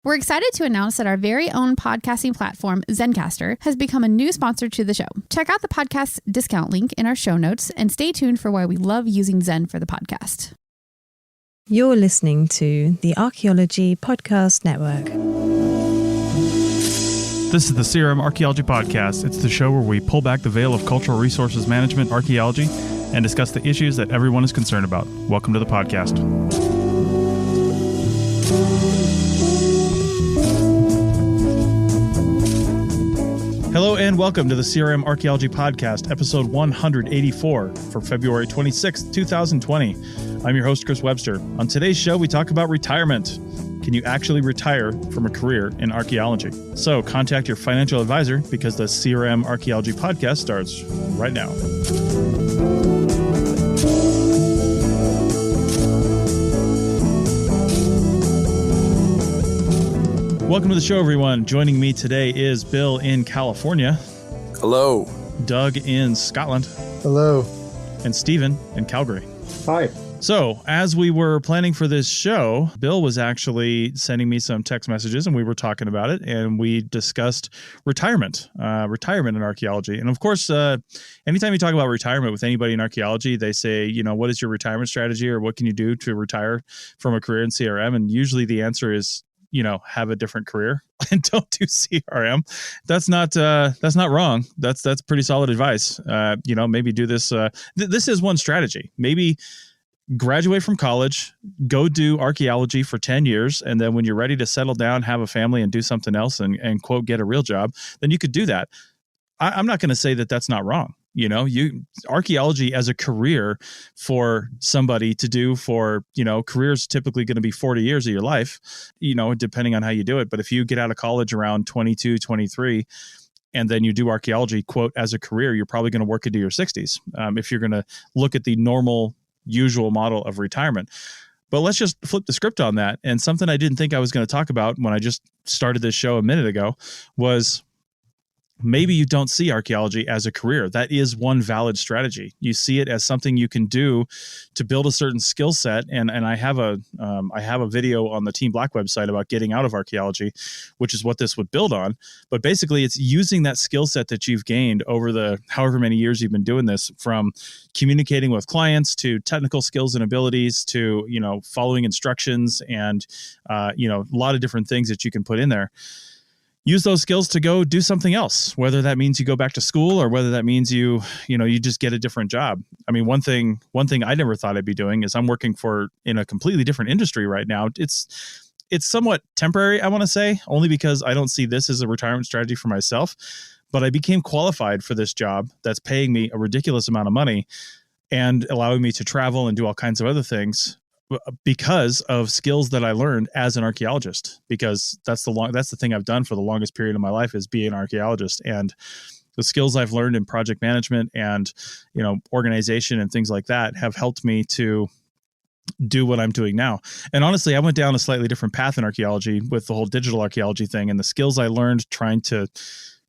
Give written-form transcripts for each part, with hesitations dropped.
We're excited to announce that our very own podcasting platform, Zencastr, has become a new sponsor to the show. Check out the podcast's discount link in our show notes and stay tuned for why we love using Zen for the podcast. You're listening to the Archaeology Podcast Network. This is the CRM Archaeology Podcast. It's the show where we pull back the veil of cultural resources management, archaeology, and discuss the issues that everyone is concerned about. Welcome to the podcast. Hello and welcome to the CRM Archaeology Podcast, episode 184 for February 26th, 2020. I'm your host, Chris Webster. On today's show, we talk about retirement. Can you actually retire from a career in archaeology? So contact your financial advisor because the CRM Archaeology Podcast starts right now. Welcome to the show, everyone. Joining me today is Bill in California. Hello. Doug in Scotland. Hello. And Stephen in Calgary. Hi. So, as we were planning for this show, Bill was actually sending me some text messages and we were talking about it, and we discussed retirement in archaeology. And of course, anytime you talk about retirement with anybody in archaeology, they say, you know, what is your retirement strategy or what can you do to retire from a career in CRM? And usually the answer is, you know, have a different career and don't do CRM. That's not wrong. That's pretty solid advice. You know, maybe do this. This is one strategy. Maybe graduate from college, go do archaeology for 10 years. And then when you're ready to settle down, have a family and do something else and quote, get a real job, then you could do that. I'm not going to say that that's not wrong. You know, archaeology as a career for somebody to do for, you know, careers typically going to be 40 years of your life, you know, depending on how you do it. But if you get out of college around 22, 23, and then you do archaeology, quote, as a career, you're probably going to work into your 60s if you're going to look at the normal, usual model of retirement. But let's just flip the script on that. And something I didn't think I was going to talk about when I just started this show a minute ago was maybe you don't see archaeology as a career. That is one valid strategy. You see it as something you can do to build a certain skill set. And I have a video on the Team Black website about getting out of archaeology, which is what this would build on. But basically, it's using that skill set that you've gained over the however many years you've been doing this, from communicating with clients to technical skills and abilities to, you know, following instructions and, you know, a lot of different things that you can put in there. Use those skills to go do something else, whether that means you go back to school or whether that means you just get a different job. I mean, one thing I never thought I'd be doing is I'm working in a completely different industry right now. It's somewhat temporary, I want to say, only because I don't see this as a retirement strategy for myself, but I became qualified for this job that's paying me a ridiculous amount of money and allowing me to travel and do all kinds of other things because of skills that I learned as an archaeologist, because that's the thing I've done for the longest period of my life is be an archaeologist. And the skills I've learned in project management and, you know, organization and things like that have helped me to do what I'm doing now. And honestly, I went down a slightly different path in archaeology with the whole digital archaeology thing, and the skills I learned trying to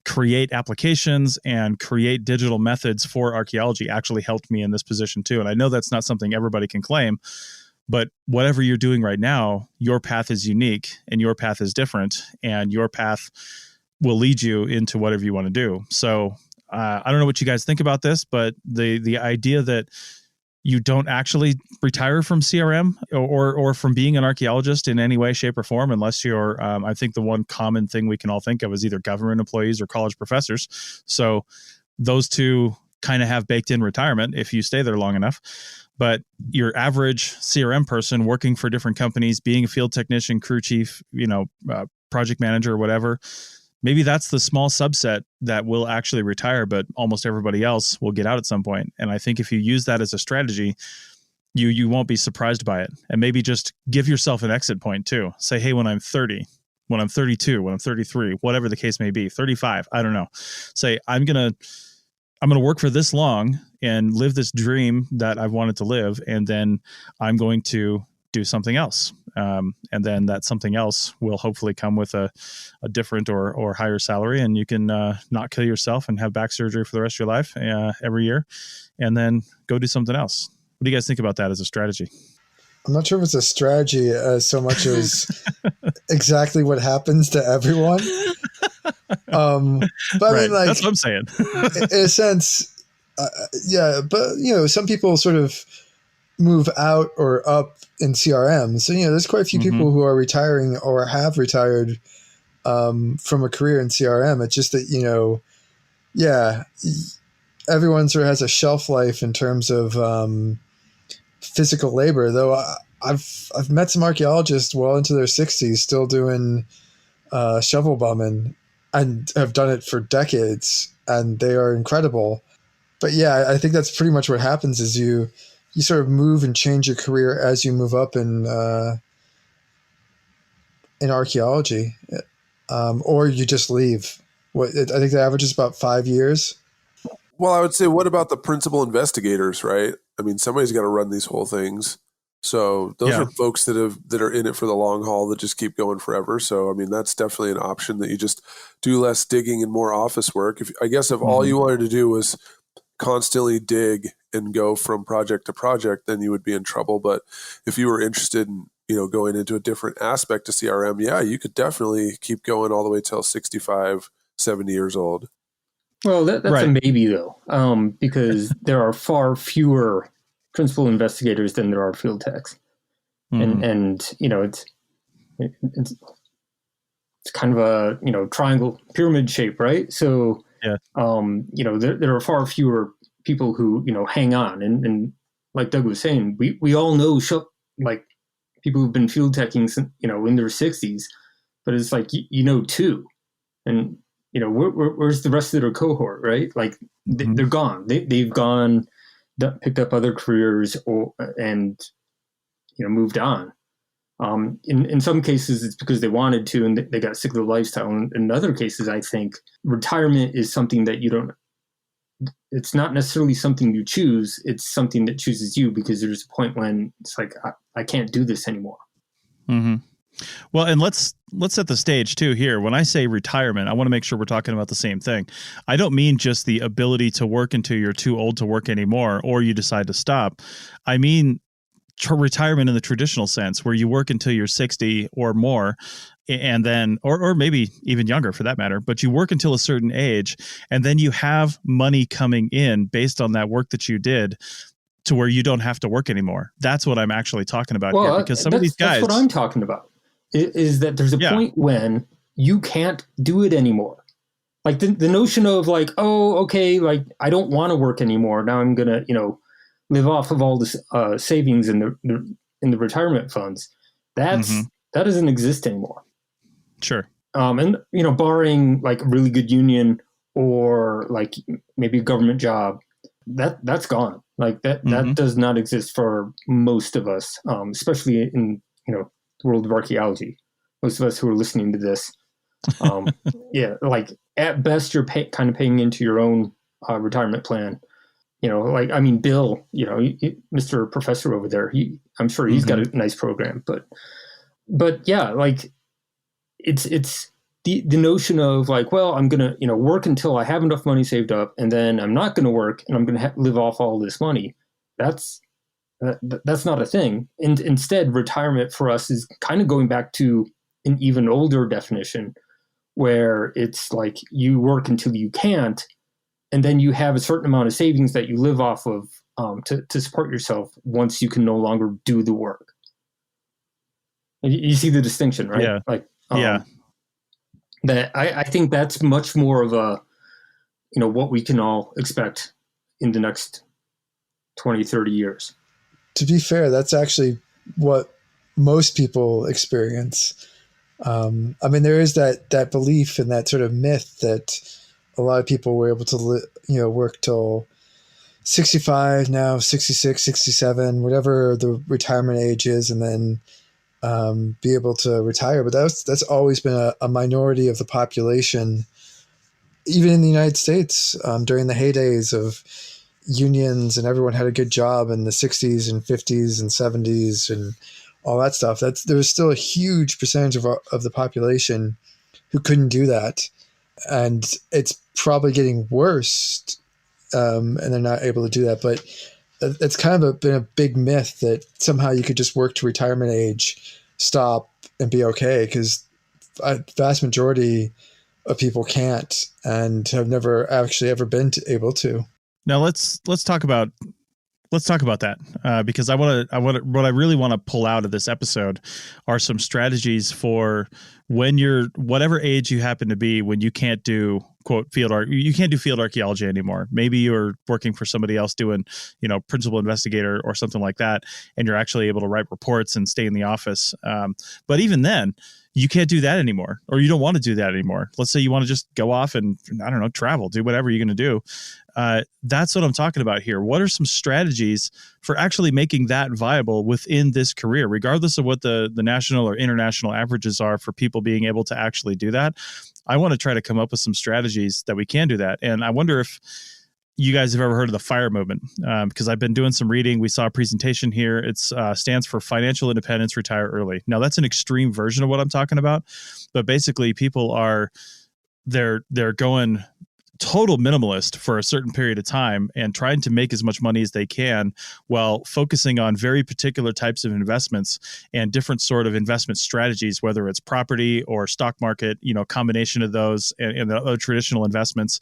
create applications and create digital methods for archaeology actually helped me in this position too. And I know that's not something everybody can claim, but whatever you're doing right now, your path is unique and your path is different, and your path will lead you into whatever you want to do. So I don't know what you guys think about this, but the idea that you don't actually retire from CRM or from being an archaeologist in any way, shape, or form, unless you're, I think the one common thing we can all think of is either government employees or college professors. So those two kind of have baked in retirement if you stay there long enough. But your average CRM person working for different companies, being a field technician, crew chief, you know, project manager or whatever, maybe that's the small subset that will actually retire, but almost everybody else will get out at some point. And I think if you use that as a strategy, you won't be surprised by it. And maybe just give yourself an exit point too. Say, hey, when I'm 30, when I'm 32, when I'm 33, whatever the case may be, 35, I don't know. Say, I'm going to work for this long and live this dream that I've wanted to live. And then I'm going to do something else. And then that something else will hopefully come with a different or higher salary. And you can not kill yourself and have back surgery for the rest of your life every year, and then go do something else. What do you guys think about that as a strategy? I'm not sure if it's a strategy as so much as exactly what happens to everyone. But I mean, like, that's what I'm saying. in a sense, yeah. But some people sort of move out or up in CRM. So there's quite a few people who are retiring or have retired from a career in CRM. It's just that everyone sort of has a shelf life in terms of physical labor. Though I've met some archaeologists well into their 60s still doing shovel bumming and have done it for decades, and they are incredible. But yeah, I think that's pretty much what happens is you sort of move and change your career as you move up in archaeology, or you just leave. I think the average is about 5 years. Well, I would say, what about the principal investigators, right? I mean, somebody's got to run these whole things. So those are folks that are in it for the long haul that just keep going forever. So, I mean, that's definitely an option that you just do less digging and more office work. If all you wanted to do was constantly dig and go from project to project, then you would be in trouble. But if you were interested in, going into a different aspect of CRM, yeah, you could definitely keep going all the way till 65, 70 years old. Well, that's a maybe, though, because there are far fewer principal investigators than there are field techs. And it's kind of a, triangle pyramid shape, right? So, there are far fewer people who, hang on. And like Doug was saying, we all know, people who've been field teching, in their 60s, but it's like, two. And, where's the rest of their cohort, right? Like they're gone. They've gone, picked up other careers and moved on. In some cases, it's because they wanted to and they got sick of the lifestyle. And in other cases, I think retirement is something that it's not necessarily something you choose. It's something that chooses you, because there's a point when it's like, I can't do this anymore. Mm-hmm. Well, and let's set the stage too here. When I say retirement, I want to make sure we're talking about the same thing. I don't mean just the ability to work until you're too old to work anymore, or you decide to stop. I mean retirement in the traditional sense, where you work until you're 60 or more, and then, or maybe even younger for that matter, but you work until a certain age, and then you have money coming in based on that work that you did, to where you don't have to work anymore. That's what I'm actually talking about here, because some of these guys. That's what I'm talking about. Is that there's a point when you can't do it anymore. Like the notion of like, oh, okay, like I don't want to work anymore. Now I'm gonna, live off of all this savings in the retirement funds. That doesn't exist anymore. Sure. And barring like a really good union or like maybe a government job, that's gone. Like that does not exist for most of us, especially in the world of archaeology. Most of us who are listening to this, like at best you're kind of paying into your own retirement plan. Bill, Mr. Professor over there, I'm sure he's got a nice program, but yeah, like it's the notion of like, well, I'm going to, work until I have enough money saved up, and then I'm not going to work and I'm going to live off all this money. That's not a thing. And instead, retirement for us is kind of going back to an even older definition, where it's like you work until you can't, and then you have a certain amount of savings that you live off of to support yourself once you can no longer do the work. You see the distinction, right? Yeah. Like, that I think that's much more of a, what we can all expect in the next 20, 30 years. To be fair, that's actually what most people experience. There is that belief and that sort of myth that a lot of people were able to work till 65, now 66, 67, whatever the retirement age is, and then be able to retire. But that's always been a minority of the population, even in the United States, during the heydays of unions and everyone had a good job in the 60s and 50s and 70s and all that stuff. There was still a huge percentage of the population who couldn't do that. And it's probably getting worse, and they're not able to do that. But it's kind of been a big myth that somehow you could just work to retirement age, stop, and be okay, because a vast majority of people can't and have never actually ever been able to. Now let's talk about that because what I really want to pull out of this episode are some strategies for when you're whatever age you happen to be, when you can't do you can't do field archaeology anymore. Maybe you're working for somebody else doing, principal investigator or something like that, and you're actually able to write reports and stay in the office. But even then, you can't do that anymore, or you don't want to do that anymore. Let's say you want to just go off and, I don't know, travel, do whatever you're going to do. That's what I'm talking about here. What are some strategies for actually making that viable within this career, regardless of what the national or international averages are for people being able to actually do that? I want to try to come up with some strategies that we can do that. And I wonder if you guys have ever heard of the FIRE movement, because I've been doing some reading. We saw a presentation here. It stands for Financial Independence, Retire Early. Now, that's an extreme version of what I'm talking about, but basically people they're going total minimalist for a certain period of time and trying to make as much money as they can while focusing on very particular types of investments and different sort of investment strategies, whether it's property or stock market, combination of those and the other traditional investments.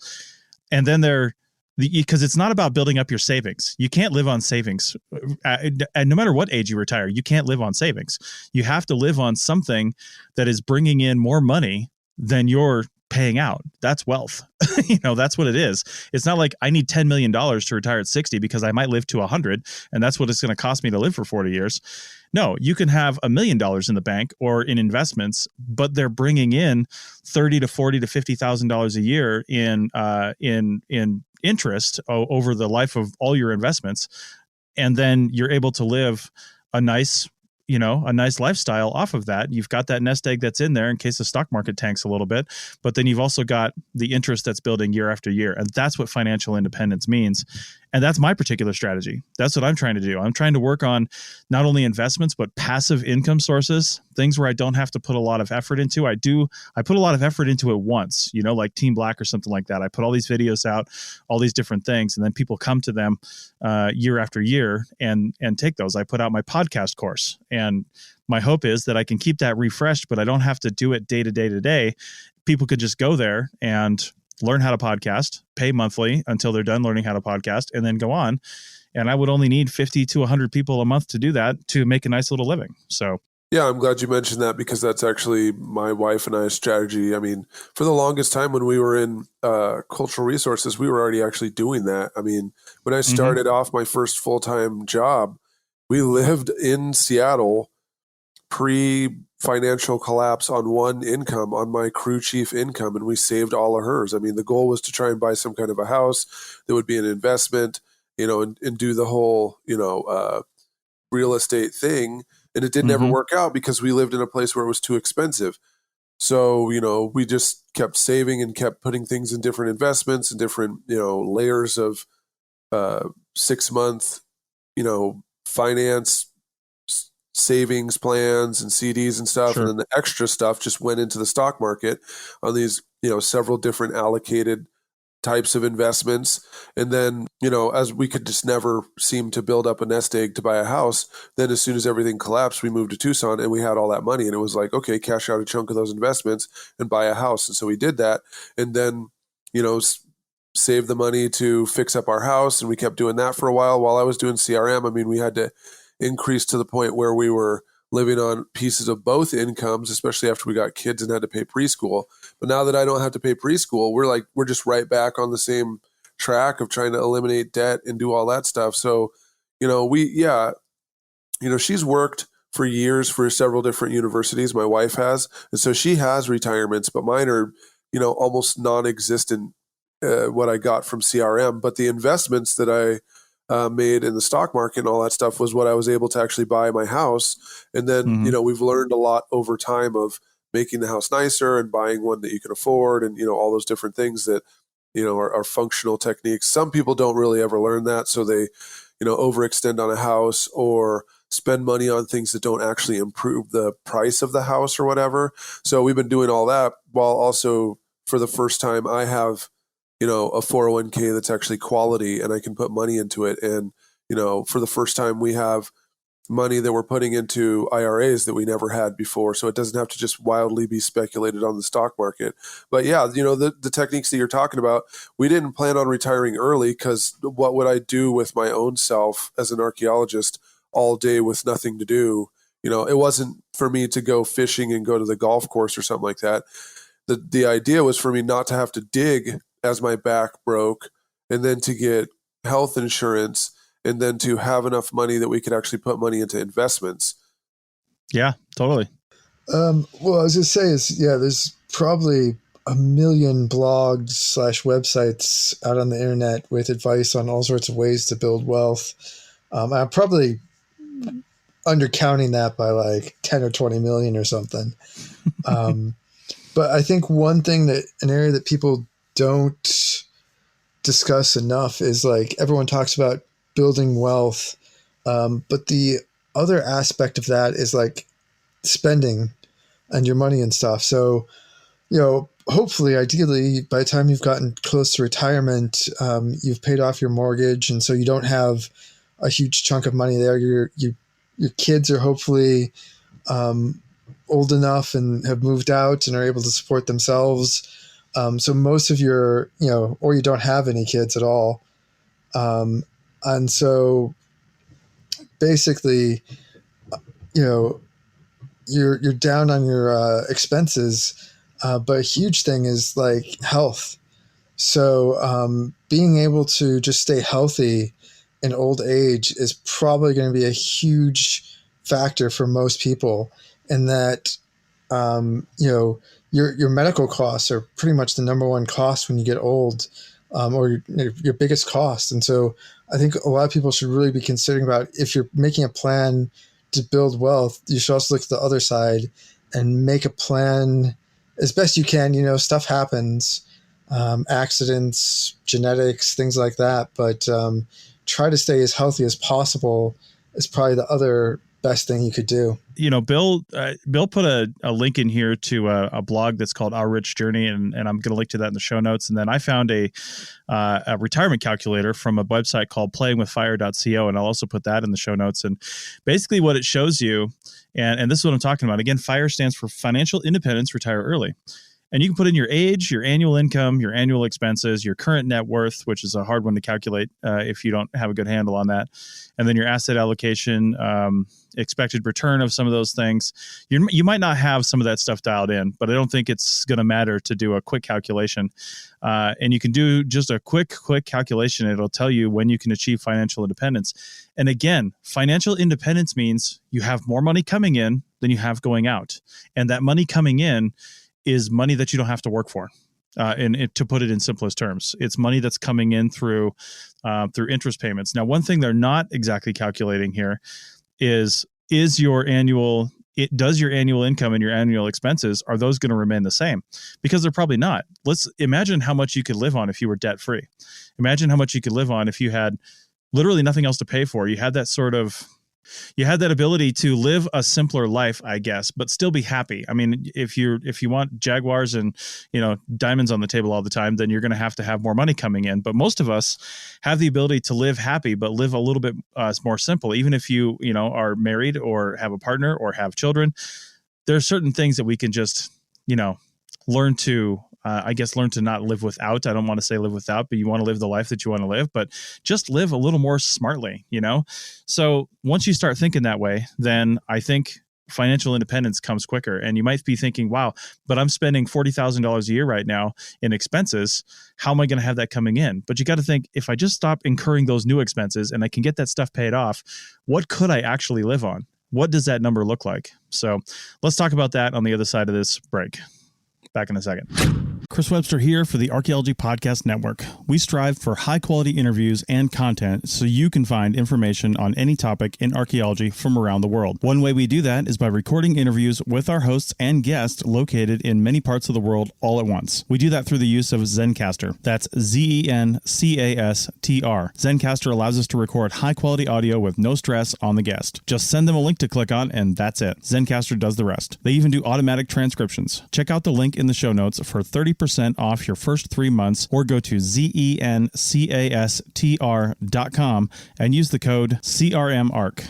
And then because it's not about building up your savings. You can't live on savings. And no matter what age you retire, you can't live on savings. You have to live on something that is bringing in more money than you're paying out. That's wealth. That's what it is. It's not like I need $10 million to retire at 60 because I might live to 100 and that's what it's going to cost me to live for 40 years. No, you can have $1 million in the bank or in investments, but they're bringing in $30 to $40 to $50,000 a year in interest over the life of all your investments. And then you're able to live a nice lifestyle off of that. You've got that nest egg that's in there in case the stock market tanks a little bit, but then you've also got the interest that's building year after year. And that's what financial independence means. And that's my particular strategy. That's what I'm trying to do. I'm trying to work on not only investments, but passive income sources, things where I don't have to put a lot of effort into. I put a lot of effort into it once, like Team Black or something like that. I put all these videos out, all these different things, and then people come to them year after year and take those. I put out my podcast course, and my hope is that I can keep that refreshed, but I don't have to do it day to day to day. People could just go there and learn how to podcast, pay monthly until they're done learning how to podcast, and then go on. And I would only need 50 to 100 people a month to do that to make a nice little living. So, yeah, I'm glad you mentioned that because that's actually my wife and I's strategy. I mean, for the longest time when we were in cultural resources, we were already actually doing that. I mean, when I started off my first full-time job, we lived in Seattle pre-financial collapse on one income, on my crew chief income, and we saved all of hers. I mean, the goal was to try and buy some kind of a house that would be an investment, and do the whole, real estate thing. And it didn't ever work out because we lived in a place where it was too expensive. So, we just kept saving and kept putting things in different investments and different, layers of 6-month, finance savings plans and CDs and stuff. Sure. And then the extra stuff just went into the stock market on these, several different allocated types of investments. And then, as we could just never seem to build up a nest egg to buy a house, then as soon as everything collapsed, we moved to Tucson and we had all that money. And it was like, okay, cash out a chunk of those investments and buy a house. And so we did that. And then, save the money to fix up our house. And we kept doing that for a while I was doing CRM. I mean, we had to increase to the point where we were living on pieces of both incomes, especially after we got kids and had to pay preschool. But now that I don't have to pay preschool, we're just right back on the same track of trying to eliminate debt and do all that stuff. So, she's worked for years for several different universities. My wife has, and so she has retirements, but mine are, almost non-existent, what I got from CRM. But the investments that I made in the stock market and all that stuff was what I was able to actually buy my house. And then, we've learned a lot over time of making the house nicer and buying one that you can afford and, all those different things that, are functional techniques. Some people don't really ever learn that. So they, overextend on a house or spend money on things that don't actually improve the price of the house or whatever. So we've been doing all that while also for the first time I have a 401k that's actually quality and I can put money into it. And, for the first time, we have money that we're putting into IRAs that we never had before. So it doesn't have to just wildly be speculated on the stock market. But yeah, the techniques that you're talking about, we didn't plan on retiring early because what would I do with my own self as an archaeologist all day with nothing to do? It wasn't for me to go fishing and go to the golf course or something like that. The idea was for me not to have to dig as my back broke, and then to get health insurance, and then to have enough money that we could actually put money into investments. Yeah, totally. Well, I was going to say there's probably a million blogs / websites out on the internet with advice on all sorts of ways to build wealth. I'm probably undercounting that by like 10 or 20 million or something. But I think an area that people don't discuss enough is like everyone talks about building wealth. But the other aspect of that is like spending and your money and stuff. So, hopefully, ideally, by the time you've gotten close to retirement, you've paid off your mortgage. And so you don't have a huge chunk of money there. Your kids are hopefully old enough and have moved out and are able to support themselves. So most of or you don't have any kids at all. And so basically, you're down on your expenses. But a huge thing is like health. So being able to just stay healthy in old age is probably going to be a huge factor for most people, in that, your medical costs are pretty much the number one cost when you get old, or your biggest cost. And so I think a lot of people should really be considering about, if you're making a plan to build wealth, you should also look at the other side and make a plan as best you can. Stuff happens, accidents, genetics, things like that. But try to stay as healthy as possible is probably the other best thing you could do. Bill put a link in here to a blog that's called Our Rich Journey, and I'm going to link to that in the show notes. And then I found a retirement calculator from a website called playingwithfire.co, and I'll also put that in the show notes. And basically what it shows you, and this is what I'm talking about. Again, FIRE stands for Financial Independence, Retire Early. And you can put in your age, your annual income, your annual expenses, your current net worth, which is a hard one to calculate if you don't have a good handle on that. And then your asset allocation, expected return of some of those things. You might not have some of that stuff dialed in, but I don't think it's going to matter to do a quick calculation. And you can do just a quick calculation. It'll tell you when you can achieve financial independence. And again, financial independence means you have more money coming in than you have going out. And that money coming in is money that you don't have to work for. And to put it in simplest terms, it's money that's coming in through interest payments. Now, one thing they're not exactly calculating here does your annual income and your annual expenses, are those going to remain the same? Because they're probably not. Let's imagine how much you could live on if you were debt free. Imagine how much you could live on if you had literally nothing else to pay for. You had that ability to live a simpler life, I guess, but still be happy. I mean, if you want Jaguars and, diamonds on the table all the time, then you're going to have more money coming in. But most of us have the ability to live happy, but live a little bit more simple. Even if you are married or have a partner or have children, there are certain things that we can just, learn to not live without. I don't want to say live without, but you want to live the life that you want to live, but just live a little more smartly, So once you start thinking that way, then I think financial independence comes quicker. And you might be thinking, wow, but I'm spending $40,000 a year right now in expenses. How am I going to have that coming in? But you got to think, if I just stop incurring those new expenses and I can get that stuff paid off, what could I actually live on? What does that number look like? So let's talk about that on the other side of this break. Back in a second. Chris Webster here for the Archaeology Podcast Network. We strive for high-quality interviews and content so you can find information on any topic in archaeology from around the world. One way we do that is by recording interviews with our hosts and guests located in many parts of the world all at once. We do that through the use of Zencastr. That's Zencastr. Zencastr allows us to record high-quality audio with no stress on the guest. Just send them a link to click on, and that's it. Zencastr does the rest. They even do automatic transcriptions. Check out the link in the show notes for 30 30% off your first 3 months or go to zencastr.com and use the code CRMARC.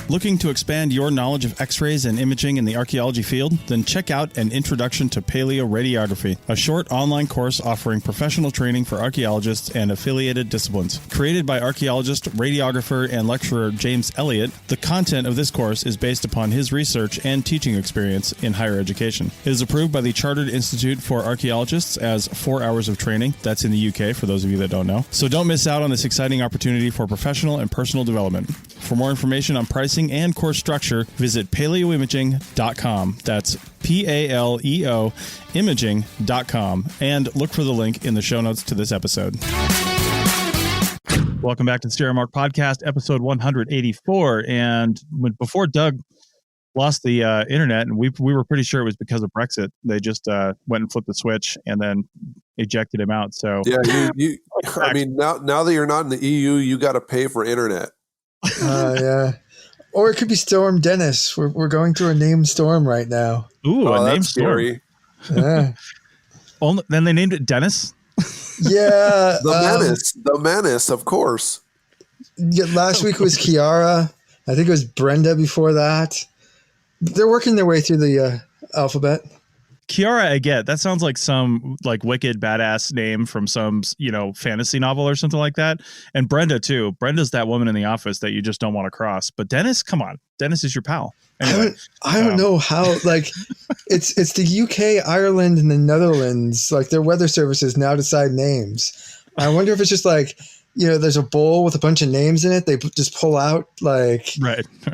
Looking to expand your knowledge of X-rays and imaging in the archaeology field? Then check out An Introduction to Paleoradiography, a short online course offering professional training for archaeologists and affiliated disciplines. Created by archaeologist, radiographer, and lecturer James Elliott, the content of this course is based upon his research and teaching experience in higher education. It is approved by the Chartered Institute for Archaeologists as 4 hours of training. That's in the UK, for those of you that don't know. So don't miss out on this exciting opportunity for professional and personal development. For more information on pricing and course structure, visit paleoimaging.com. That's PALEO imaging.com, and look for the link in the show notes to this episode. Welcome back to the Stereo Mark Podcast, episode 184. And before Doug lost the internet, and we were pretty sure it was because of Brexit, they just went and flipped the switch and then ejected him out. So yeah, you I mean, now that you're not in the EU, you got to pay for internet. Yeah. Or it could be Storm Dennis. We're going through a named storm right now. Ooh, a named storm. Yeah. Then they named it Dennis? Yeah. The Menace, of course. Yeah, last week was Kiara. I think it was Brenda before that. They're working their way through the alphabet. Kiara, I get. That sounds like some wicked badass name from some, fantasy novel or something like that. And Brenda too. Brenda's that woman in the office that you just don't want to cross. But Dennis, come on. Dennis is your pal. Anyway, I don't know how, it's the UK, Ireland, and the Netherlands. Their weather services now decide names. I wonder if it's just there's a bowl with a bunch of names in it. They just pull out right.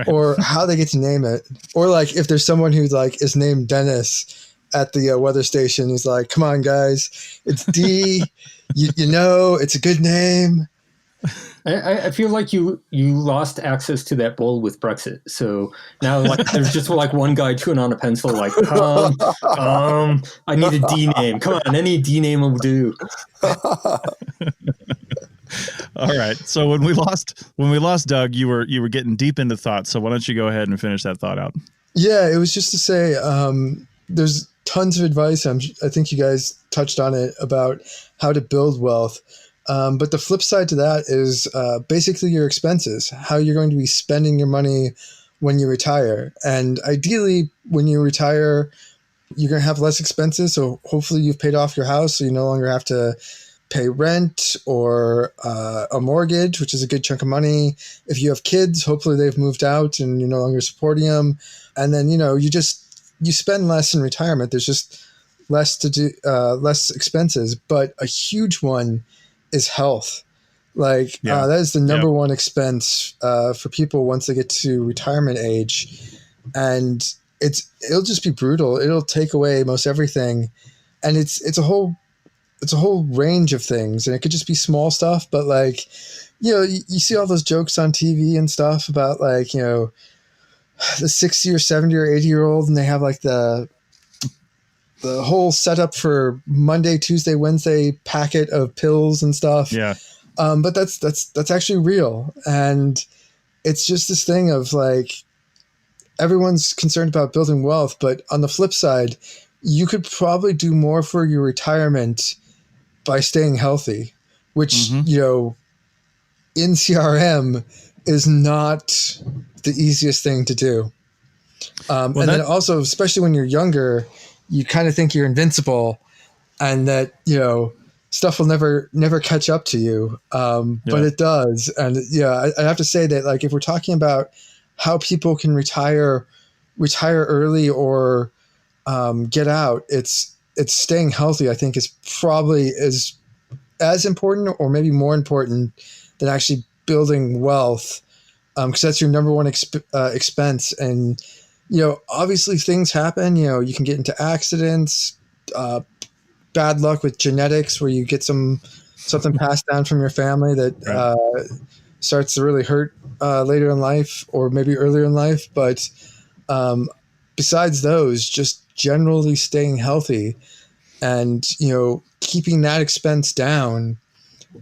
Or how they get to name it. Or if there's someone who is named Dennis at the weather station, he's like, come on guys, it's D. It's a good name. I feel like you lost access to that bowl with Brexit. So now there's just one guy chewing on a pencil I need a D name. Come on, any D name will do. All right. So when we lost Doug, you were getting deep into thought. So why don't you go ahead and finish that thought out? Yeah, it was just to say there's tons of advice. I think you guys touched on it about how to build wealth. But the flip side to that is basically your expenses, how you're going to be spending your money when you retire. And ideally, when you retire, you're going to have less expenses. So hopefully you've paid off your house, so you no longer have to pay rent or a mortgage, which is a good chunk of money. If you have kids, hopefully they've moved out and you're no longer supporting them. And then, you spend less in retirement. There's just less to do, less expenses. But a huge one is health. That is the number one expense for people once they get to retirement age. And it'll just be brutal. It'll take away most everything. And it's a whole range of things. And it could just be small stuff, but you see all those jokes on TV and stuff about the 60 or 70 or 80-year-old, and they have the whole setup for Monday, Tuesday, Wednesday packet of pills and stuff. Yeah. But that's actually real. And it's just this thing of everyone's concerned about building wealth, but on the flip side, you could probably do more for your retirement by staying healthy, which, in CRM is not the easiest thing to do. Then also, especially when you're younger, you kind of think you're invincible and that, stuff will never catch up to you. But it does. And I have to say that if we're talking about how people can retire early or get out, it's staying healthy, I think, is probably as important or maybe more important than actually building wealth, because that's your number one expense. And obviously things happen. You can get into accidents, bad luck with genetics, where you get something passed down from your family that starts to really hurt later in life or maybe earlier in life. But besides those, just generally staying healthy and keeping that expense down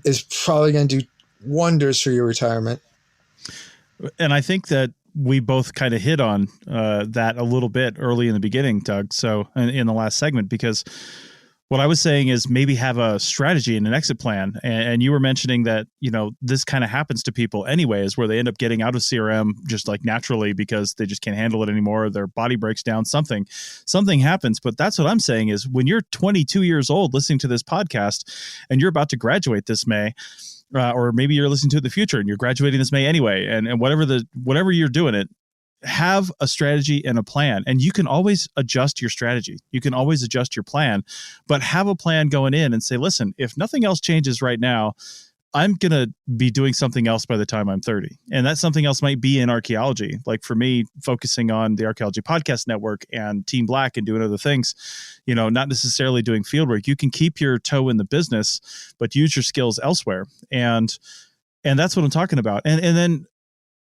is probably going to do wonders for your retirement. And I think that we both kind of hit on that a little bit early in the beginning, Doug. So in the last segment, because what I was saying is maybe have a strategy and an exit plan. And you were mentioning that, this kind of happens to people anyways, where they end up getting out of CRM just like naturally because they just can't handle it anymore. Their body breaks down, something happens. But that's what I'm saying is when you're 22 years old listening to this podcast and you're about to graduate this May, or maybe you're listening to it in the future and you're graduating this May anyway, and whatever you're doing it, have a strategy and a plan, and you can always adjust your strategy. You can always adjust your plan, but have a plan going in and say, listen, if nothing else changes right now, I'm going to be doing something else by the time I'm 30. And that something else might be in archaeology. Like for me, focusing on the Archaeology Podcast Network and Team Black and doing other things, not necessarily doing fieldwork. You can keep your toe in the business, but use your skills elsewhere. And that's what I'm talking about. And then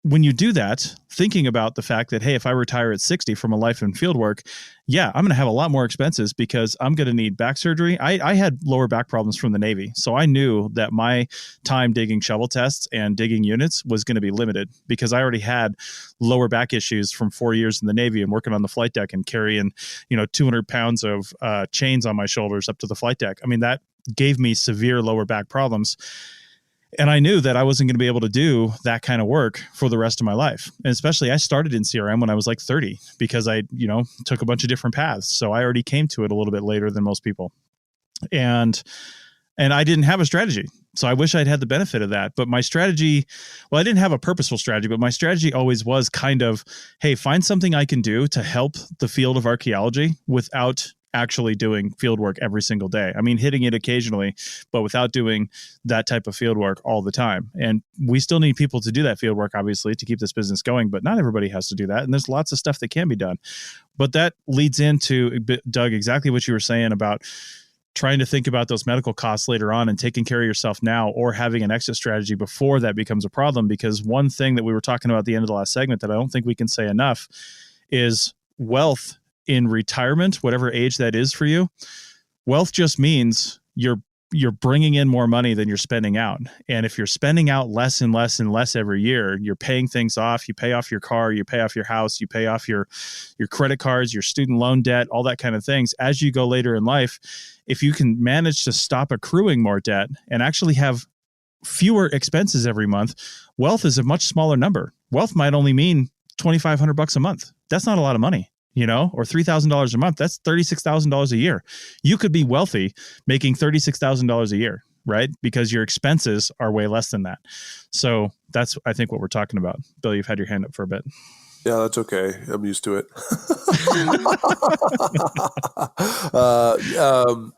when you do that, thinking about the fact that, hey, if I retire at 60 from a life in fieldwork, I'm going to have a lot more expenses because I'm going to need back surgery. I had lower back problems from the Navy. So I knew that my time digging shovel tests and digging units was going to be limited because I already had lower back issues from 4 years in the Navy and working on the flight deck and carrying, 200 pounds of chains on my shoulders up to the flight deck. I mean, that gave me severe lower back problems. And I knew that I wasn't going to be able to do that kind of work for the rest of my life. And especially I started in CRM when I was like 30 because I, took a bunch of different paths. So I already came to it a little bit later than most people. And I didn't have a strategy. So I wish I'd had the benefit of that. But my strategy, I didn't have a purposeful strategy, but my strategy always was kind of, hey, find something I can do to help the field of archaeology without actually doing field work every single day. I mean, hitting it occasionally, but without doing that type of field work all the time. And we still need people to do that field work, obviously, to keep this business going, but not everybody has to do that. And there's lots of stuff that can be done. But that leads into, Doug, exactly what you were saying about trying to think about those medical costs later on and taking care of yourself now, or having an exit strategy before that becomes a problem. Because one thing that we were talking about at the end of the last segment that I don't think we can say enough is wealth in retirement, whatever age that is for you. Wealth just means you're bringing in more money than you're spending out. And if you're spending out less and less and less every year, you're paying things off. You pay off your car, you pay off your house, you pay off your credit cards, your student loan debt, all that kind of things. As you go later in life, if you can manage to stop accruing more debt and actually have fewer expenses every month, wealth is a much smaller number. Wealth might only mean $2,500 a month. That's not a lot of money. Or $3,000 a month. That's $36,000 a year. You could be wealthy making $36,000 a year, right? Because your expenses are way less than that. So that's, I think, what we're talking about. Bill, you've had your hand up for a bit. Yeah, that's okay. I'm used to it.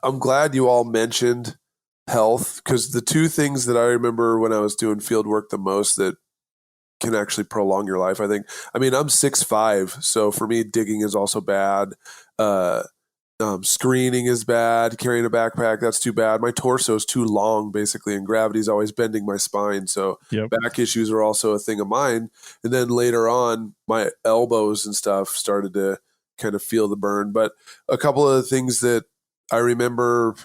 I'm glad you all mentioned health, because the two things that I remember when I was doing field work the most that can actually prolong your life, I think. I mean, I'm 6'5", so for me, digging is also bad. Screening is bad. Carrying a backpack, that's too bad. My torso is too long, basically, and gravity's always bending my spine. So back issues are also a thing of mine. And then later on, my elbows and stuff started to kind of feel the burn. But a couple of the things that I remember,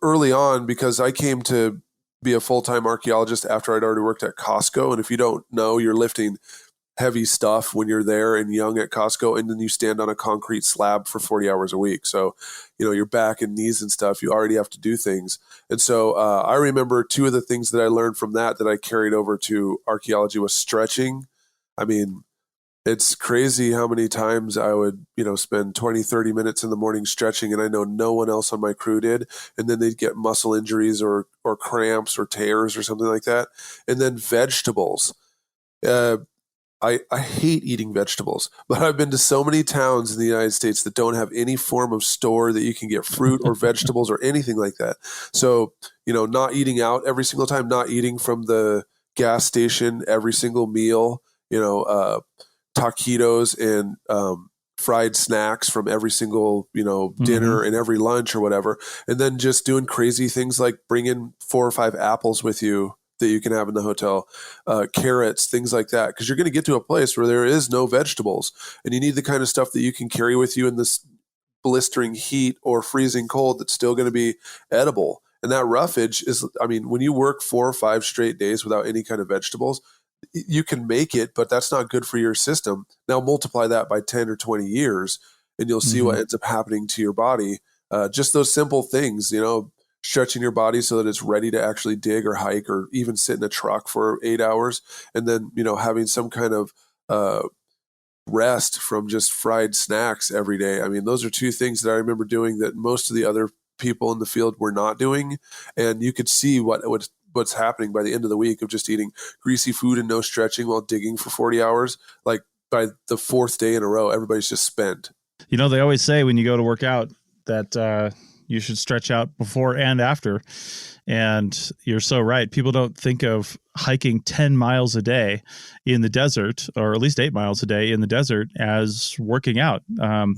early on, because I came to be a full-time archaeologist after I'd already worked at Costco. And if you don't know, you're lifting heavy stuff when you're there and young at Costco, and then you stand on a concrete slab for 40 hours a week. So, your back and knees and stuff, you already have to do things. And so I remember two of the things that I learned from that I carried over to archaeology was stretching. I mean, it's crazy how many times I would, spend 20, 30 minutes in the morning stretching, and I know no one else on my crew did. And then they'd get muscle injuries or cramps or tears or something like that. And then vegetables. I hate eating vegetables, but I've been to so many towns in the United States that don't have any form of store that you can get fruit or vegetables or anything like that. So, not eating out every single time, not eating from the gas station every single meal, taquitos and fried snacks from every single, dinner and every lunch or whatever. And then just doing crazy things like bringing 4 or 5 apples with you that you can have in the hotel, carrots, things like that. Because you're going to get to a place where there is no vegetables, and you need the kind of stuff that you can carry with you in this blistering heat or freezing cold that's still going to be edible. And that roughage is, when you work 4 or 5 straight days without any kind of vegetables, you can make it, but that's not good for your system. Now multiply that by 10 or 20 years and you'll see what ends up happening to your body. Just those simple things, stretching your body so that it's ready to actually dig or hike or even sit in a truck for 8 hours. And then, having some kind of rest from just fried snacks every day. I mean, those are two things that I remember doing that most of the other people in the field were not doing. And you could see what's happening by the end of the week of just eating greasy food and no stretching while digging for 40 hours. Like by the fourth day in a row, everybody's just spent. They always say when you go to work out that you should stretch out before and after. And you're so right. People don't think of hiking 10 miles a day in the desert, or at least 8 miles a day in the desert, as working out.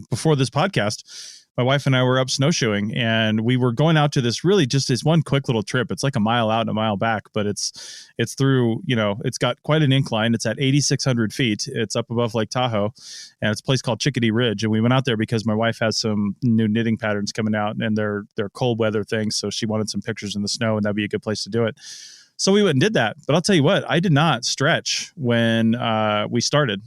Before this podcast, my wife and I were up snowshoeing, and we were going out to this really just this one quick little trip. It's like a mile out and a mile back, but it's through, it's got quite an incline. It's at 8,600 feet. It's up above Lake Tahoe, and it's a place called Chickadee Ridge. And we went out there because my wife has some new knitting patterns coming out, and they're cold weather things. So she wanted some pictures in the snow, and that'd be a good place to do it. So we went and did that. But I'll tell you what, I did not stretch when we started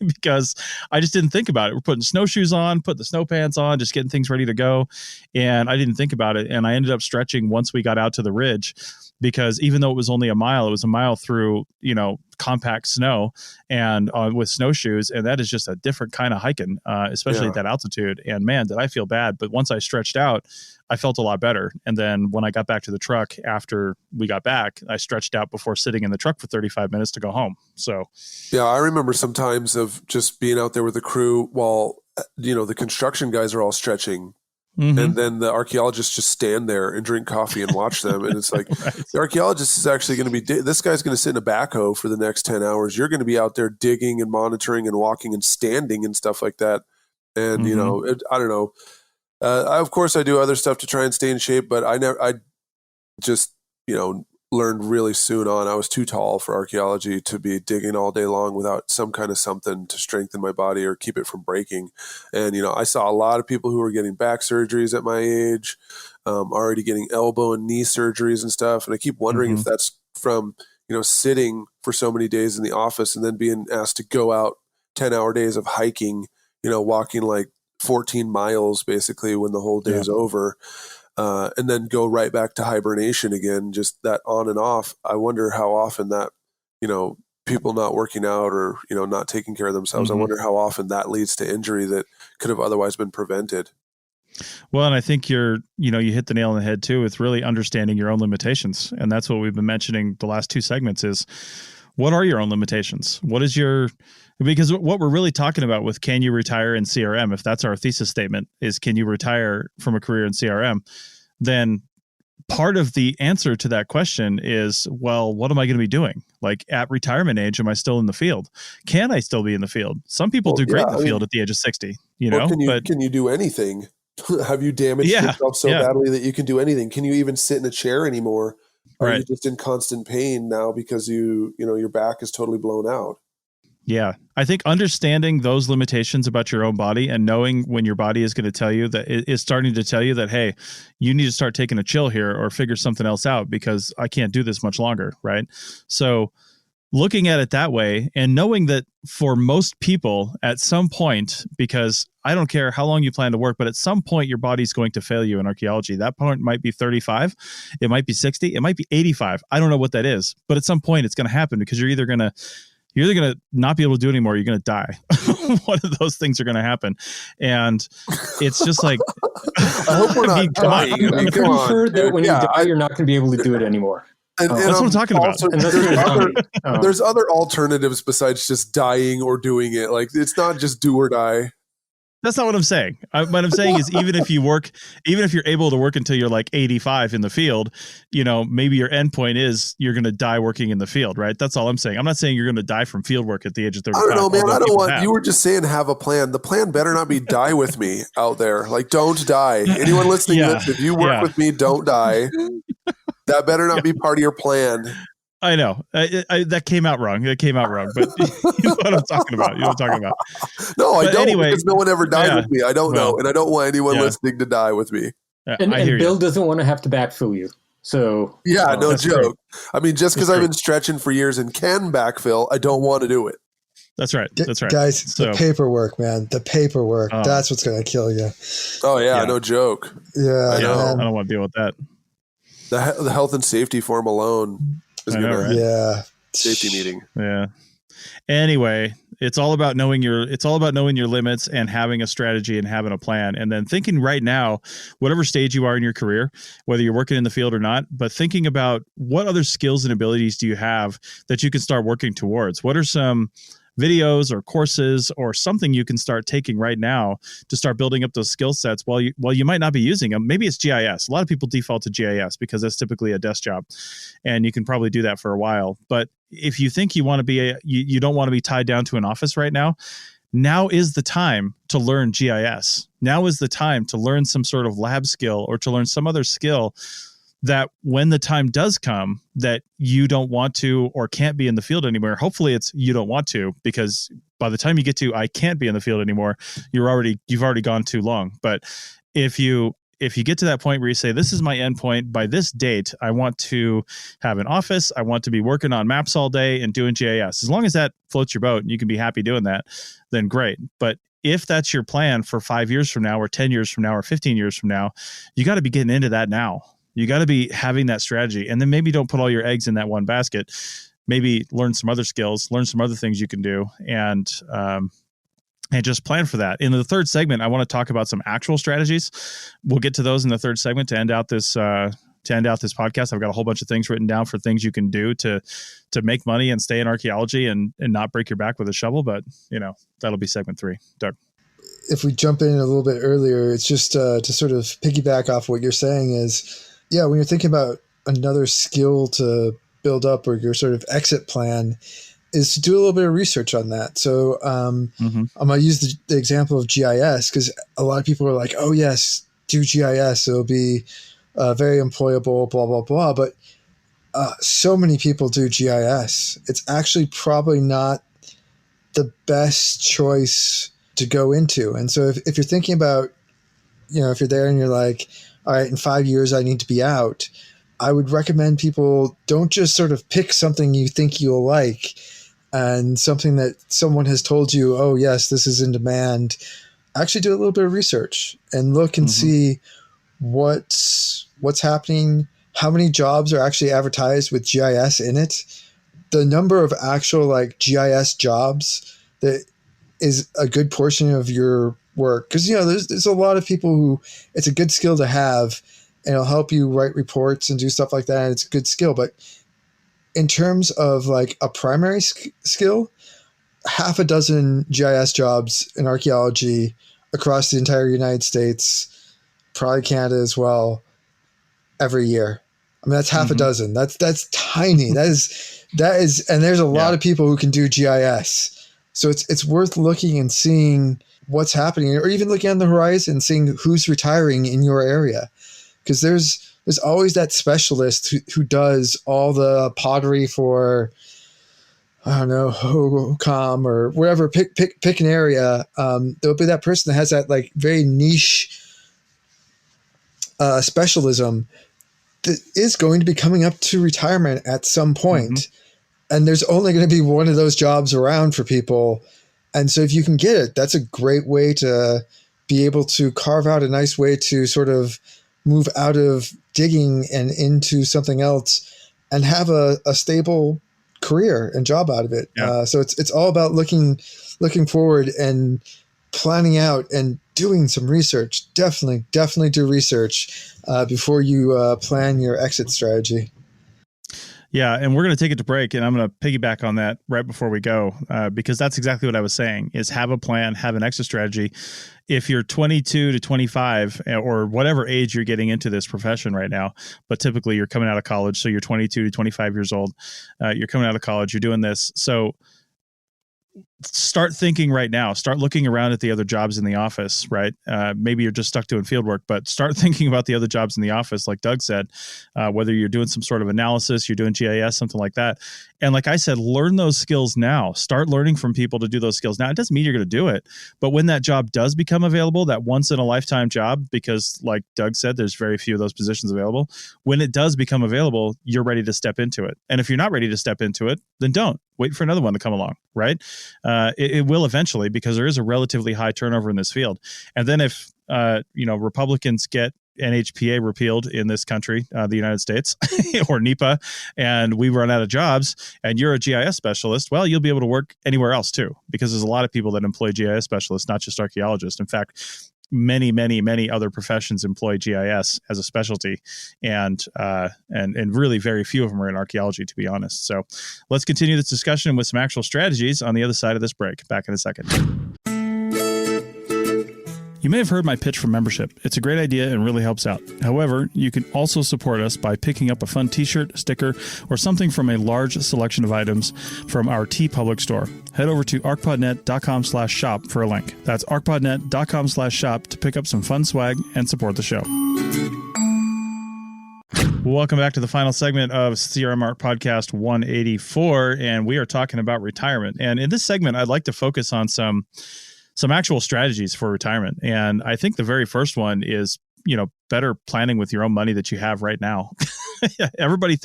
because I just didn't think about it. We're putting snowshoes on, putting the snow pants on, just getting things ready to go. And I didn't think about it. And I ended up stretching once we got out to the ridge, because even though it was only a mile, it was a mile through, compact snow and with snowshoes. And that is just a different kind of hiking, especially at that altitude. And man, did I feel bad. But once I stretched out, I felt a lot better. And then when I got back to the truck after we got back, I stretched out before sitting in the truck for 35 minutes to go home. So, yeah, I remember sometimes of just being out there with the crew while, the construction guys are all stretching. And then the archaeologists just stand there and drink coffee and watch them. And it's like, the archaeologist is actually going to be, this guy's going to sit in a backhoe for the next 10 hours. You're going to be out there digging and monitoring and walking and standing and stuff like that. And, I don't know. Of course, I do other stuff to try and stay in shape, but I just, learned really soon on I was too tall for archaeology to be digging all day long without some kind of something to strengthen my body or keep it from breaking. And, I saw a lot of people who were getting back surgeries at my age, already getting elbow and knee surgeries and stuff. And I keep wondering if that's from, sitting for so many days in the office and then being asked to go out 10-hour days of hiking, walking like 14 miles basically when the whole day is over. And then go right back to hibernation again, just that on and off. I wonder how often that, people not working out or, not taking care of themselves, I wonder how often that leads to injury that could have otherwise been prevented. Well, and I think you hit the nail on the head too, with really understanding your own limitations. And that's what we've been mentioning the last two segments is, what are your own limitations? Because what we're really talking about with can you retire in CRM, if that's our thesis statement, is can you retire from a career in CRM, then part of the answer to that question is, well, what am I going to be doing? Like at retirement age, am I still in the field? Can I still be in the field? Some people do great in the field at the age of 60, Can you do anything? Have you damaged yourself so badly that you can do anything? Can you even sit in a chair anymore? Are you just in constant pain now because your back is totally blown out? Yeah. I think understanding those limitations about your own body and knowing when your body is going to tell you that it is starting to tell you that, hey, you need to start taking a chill here or figure something else out because I can't do this much longer. Right. So looking at it that way and knowing that for most people at some point, because I don't care how long you plan to work, but at some point your body's going to fail you in archaeology. That point might be 35, it might be 60, it might be 85. I don't know what that is, but at some point it's going to happen because you're either going to not be able to do it anymore. You're going to die. One of those things are going to happen. And it's just like, I hope we're not dying. I'm pretty sure that when you die, you're not going to be able to do it anymore. And that's what I'm talking about. There's other alternatives besides just dying or doing it. Like it's not just do or die. That's not what I'm saying. What I'm saying is even if you're able to work until you're like 85 in the field, maybe your end point is you're going to die working in the field, right? That's all I'm saying. I'm not saying you're going to die from field work at the age of 35. I don't know, man. I don't want, you were just saying have a plan. The plan better not be die with me out there. Like don't die. Anyone listening to this, if you work with me, don't die. That better not be part of your plan. I know that came out wrong. But you know what I'm talking about. No, I don't. Anyway, because no one ever died with me. I don't know, and I don't want anyone listening to die with me. And Bill doesn't want to have to backfill you. So yeah, no joke. Great. I mean, just because I've been stretching for years and can backfill, I don't want to do it. That's right. That's right. Guys, the paperwork, man. The paperwork. That's what's going to kill you. Oh, yeah, no joke. Yeah, I know. I don't want to deal with that. The health and safety form alone is going to safety meeting. Yeah. Anyway, it's all about knowing your limits and having a strategy and having a plan. And then thinking right now, whatever stage you are in your career, whether you're working in the field or not, but thinking about what other skills and abilities do you have that you can start working towards? What are some videos or courses or something you can start taking right now to start building up those skill sets while you might not be using them? Maybe it's GIS. A lot of people default to GIS because that's typically a desk job, and you can probably do that for a while. But if you think you want to be you don't want to be tied down to an office right now is the time to learn GIS. Now is the time to learn some sort of lab skill or to learn some other skill that when the time does come that you don't want to or can't be in the field anymore, hopefully it's you don't want to, because by the time you get to I can't be in the field anymore, you've already gone too long. But if you get to that point where you say, this is my end point, by this date, I want to have an office, I want to be working on maps all day and doing GIS, as long as that floats your boat and you can be happy doing that, then great. But if that's your plan for 5 years from now or 10 years from now or 15 years from now, you got to be getting into that now. You got to be having that strategy, and then maybe don't put all your eggs in that one basket. Maybe learn some other skills, learn some other things you can do, and just plan for that. In the third segment, I want to talk about some actual strategies. We'll get to those in the third segment to end out this podcast. I've got a whole bunch of things written down for things you can do to make money and stay in archaeology and not break your back with a shovel. But that'll be segment 3. Doug. If we jump in a little bit earlier, it's just to sort of piggyback off what you're saying is, when you're thinking about another skill to build up or your sort of exit plan, is to do a little bit of research on that. So I'm going to use the example of GIS because a lot of people are like, oh, yes, do GIS. It'll be very employable, blah, blah, blah. But so many people do GIS. It's actually probably not the best choice to go into. And so if you're thinking about, if you're there and you're like, all right, in 5 years, I need to be out, I would recommend people don't just sort of pick something you think you'll like and something that someone has told you, oh, yes, this is in demand. Actually do a little bit of research and look and see what's happening, how many jobs are actually advertised with GIS in it. The number of actual GIS jobs that is a good portion of your work. Because, there's a lot of people who it's a good skill to have and it'll help you write reports and do stuff like that. And it's a good skill. But in terms of a primary skill, half a dozen GIS jobs in archaeology across the entire United States, probably Canada as well, every year. I mean, that's half a dozen. That's tiny. That is, and there's a lot of people who can do GIS. So it's worth looking and seeing what's happening, or even looking on the horizon, seeing who's retiring in your area. Because there's always that specialist who does all the pottery for, I don't know, HOCOM or whatever, pick an area. There'll be that person that has that very niche specialism that is going to be coming up to retirement at some point. And there's only going to be one of those jobs around for people. And so if you can get it, that's a great way to be able to carve out a nice way to sort of move out of digging and into something else and have a stable career and job out of it. Yeah. So it's all about looking forward and planning out and doing some research. Definitely do research before you plan your exit strategy. Yeah, and we're going to take it to break, and I'm going to piggyback on that right before we go, because that's exactly what I was saying, is have a plan, have an exit strategy. If you're 22 to 25 or whatever age you're getting into this profession right now, but typically you're coming out of college, so you're 22 to 25 years old, you're coming out of college, you're doing this. So start thinking right now. Start looking around at the other jobs in the office, right? Maybe you're just stuck doing field work, but start thinking about the other jobs in the office, like Doug said, whether you're doing some sort of analysis, you're doing GIS, something like that. And like I said, learn those skills now. Start learning from people to do those skills now. It doesn't mean you're going to do it, but when that job does become available, that once in a lifetime job, because like Doug said, there's very few of those positions available. When it does become available, you're ready to step into it. And if you're not ready to step into it, then don't. Wait for another one to come along, right? It will eventually, because there is a relatively high turnover in this field. And then if Republicans get NHPA repealed in this country, the United States, or NEPA, and we run out of jobs, and you're a GIS specialist, well, you'll be able to work anywhere else too, because there's a lot of people that employ GIS specialists, not just archaeologists. In fact, many other professions employ GIS as a specialty, and really very few of them are in archaeology, to be honest. So let's continue this discussion with some actual strategies on the other side of this break. Back in a second. You may have heard my pitch for membership. It's a great idea and really helps out. However, you can also support us by picking up a fun t-shirt, sticker, or something from a large selection of items from our TeePublic store. Head over to arcpodnet.com/shop for a link. That's arcpodnet.com/shop to pick up some fun swag and support the show. Welcome back to the final segment of CRM Art Podcast 184, and we are talking about retirement. And in this segment, I'd like to focus on some actual strategies for retirement. And I think the very first one is, better planning with your own money that you have right now. Everybody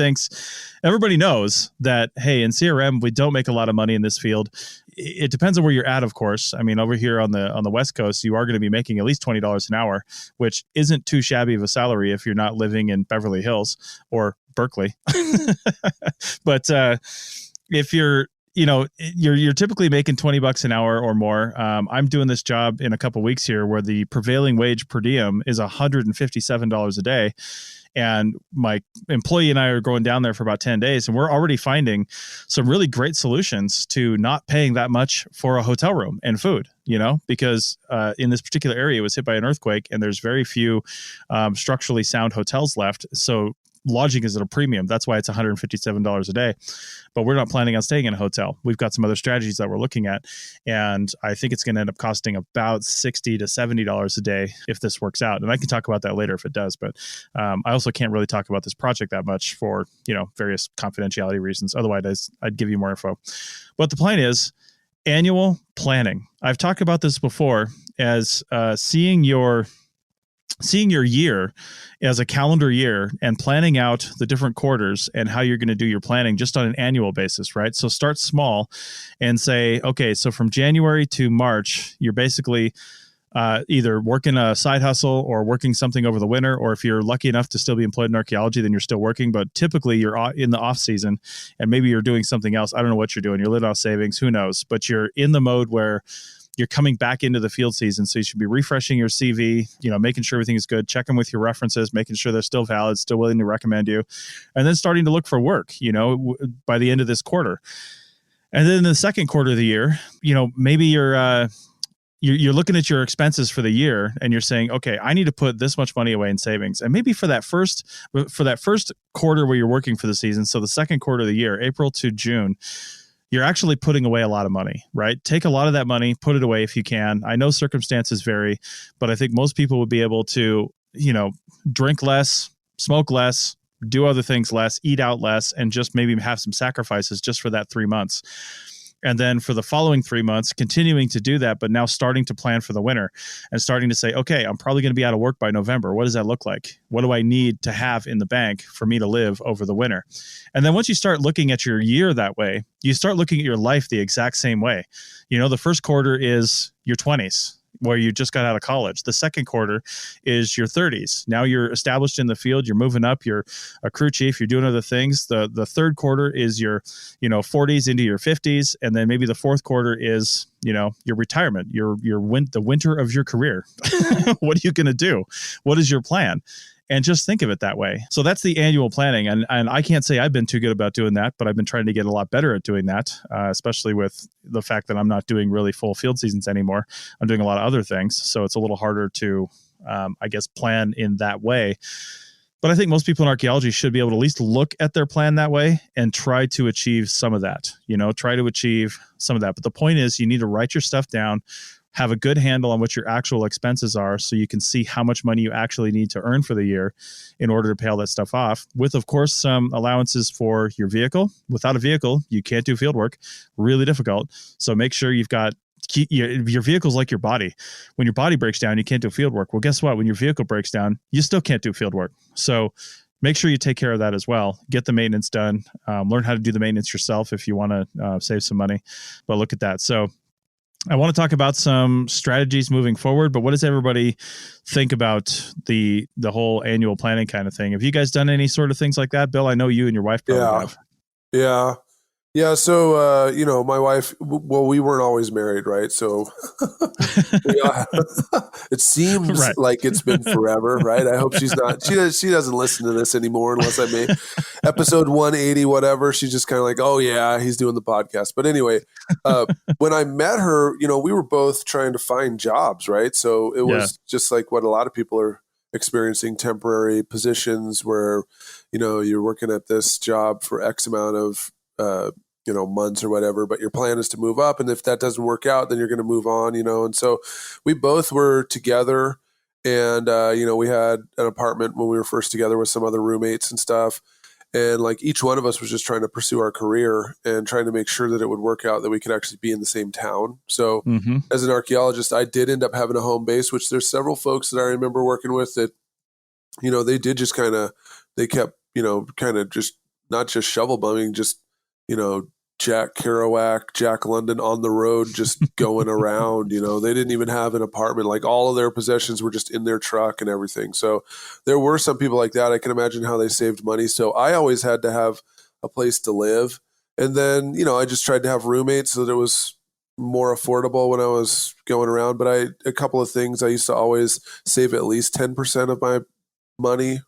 knows that, hey, in CRM, we don't make a lot of money in this field. It depends on where you're at, of course. I mean, over here on the West Coast, you are going to be making at least $20 an hour, which isn't too shabby of a salary if you're not living in Beverly Hills or Berkeley. But if you're typically making $20 an hour or more. I'm doing this job in a couple of weeks here where the prevailing wage per diem is $157 a day. And my employee and I are going down there for about 10 days, and we're already finding some really great solutions to not paying that much for a hotel room and food, because in this particular area, it was hit by an earthquake and there's very few structurally sound hotels left. So lodging is at a premium. That's why it's $157 a day. But we're not planning on staying in a hotel. We've got some other strategies that we're looking at. And I think it's going to end up costing about $60 to $70 a day if this works out. And I can talk about that later if it does. But I also can't really talk about this project that much for, various confidentiality reasons. Otherwise, I'd give you more info. But the plan is annual planning. I've talked about this before as seeing your year as a calendar year and planning out the different quarters and how you're going to do your planning just on an annual basis, right? So start small and say, okay, so from January to March, you're basically either working a side hustle or working something over the winter, or if you're lucky enough to still be employed in archaeology, then you're still working. But typically you're in the off season and maybe you're doing something else. I don't know what you're doing. You're living off savings, who knows? But you're in the mode where you're coming back into the field season. So you should be refreshing your CV, making sure everything is good, checking with your references, making sure they're still valid, still willing to recommend you, and then starting to look for work, by the end of this quarter. And then in the second quarter of the year, maybe you're looking at your expenses for the year and you're saying, okay, I need to put this much money away in savings. And maybe for that first quarter where you're working for the season, so the second quarter of the year, April to June, you're actually putting away a lot of money, right? Take a lot of that money, put it away if you can. I know circumstances vary, but I think most people would be able to, drink less, smoke less, do other things less, eat out less, and just maybe have some sacrifices just for that 3 months. And then for the following 3 months, continuing to do that, but now starting to plan for the winter and starting to say, okay, I'm probably going to be out of work by November. What does that look like? What do I need to have in the bank for me to live over the winter? And then once you start looking at your year that way, you start looking at your life the exact same way. The first quarter is your 20s, where you just got out of college. The second quarter is your 30s. Now you're established in the field. You're moving up. You're a crew chief. You're doing other things. The third quarter is your 40s into your 50s, and then maybe the fourth quarter is your retirement. The winter of your career. What are you going to do? What is your plan? And just think of it that way. So that's the annual planning. And I can't say I've been too good about doing that, but I've been trying to get a lot better at doing that, especially with the fact that I'm not doing really full field seasons anymore. I'm doing a lot of other things. So it's a little harder to, plan in that way. But I think most people in archaeology should be able to at least look at their plan that way and try to achieve some of that, try to achieve some of that. But the point is you need to write your stuff down, have a good handle on what your actual expenses are so you can see how much money you actually need to earn for the year in order to pay all that stuff off, with, of course, some allowances for your vehicle. Without a vehicle, you can't do field work. Really difficult. So make sure you've got your vehicle's like your body. When your body breaks down, you can't do field work. Well, guess what? When your vehicle breaks down, you still can't do field work. So make sure you take care of that as well. Get the maintenance done. Learn how to do the maintenance yourself if you want to save some money. But look at that. So I want to talk about some strategies moving forward, but what does everybody think about the whole annual planning kind of thing? Have you guys done any sort of things like that? Bill, I know you and your wife probably have. Yeah. So, my wife, well, we weren't always married, right? So it seems like it's been forever, right? I hope she's not, she doesn't listen to this anymore unless I made episode 180, whatever. She's just kind of like, oh yeah, he's doing the podcast. But anyway, when I met her, we were both trying to find jobs, right? So it was just like what a lot of people are experiencing, temporary positions where, you're working at this job for X amount of, months or whatever, but your plan is to move up. And if that doesn't work out, then you're going to move on, and so we both were together and, we had an apartment when we were first together with some other roommates and stuff. And like each one of us was just trying to pursue our career and trying to make sure that it would work out, that we could actually be in the same town. So as an archaeologist, I did end up having a home base, which there's several folks that I remember working with that, they did just they kept, kind of just not just shovel bumming, just, Jack Kerouac, Jack London on the road, just going around, they didn't even have an apartment. Like all of their possessions were just in their truck and everything. So there were some people like that. I can imagine how they saved money. So I always had to have a place to live. And then, I just tried to have roommates so that it was more affordable when I was going around. But a couple of things, I used to always save at least 10% of my money.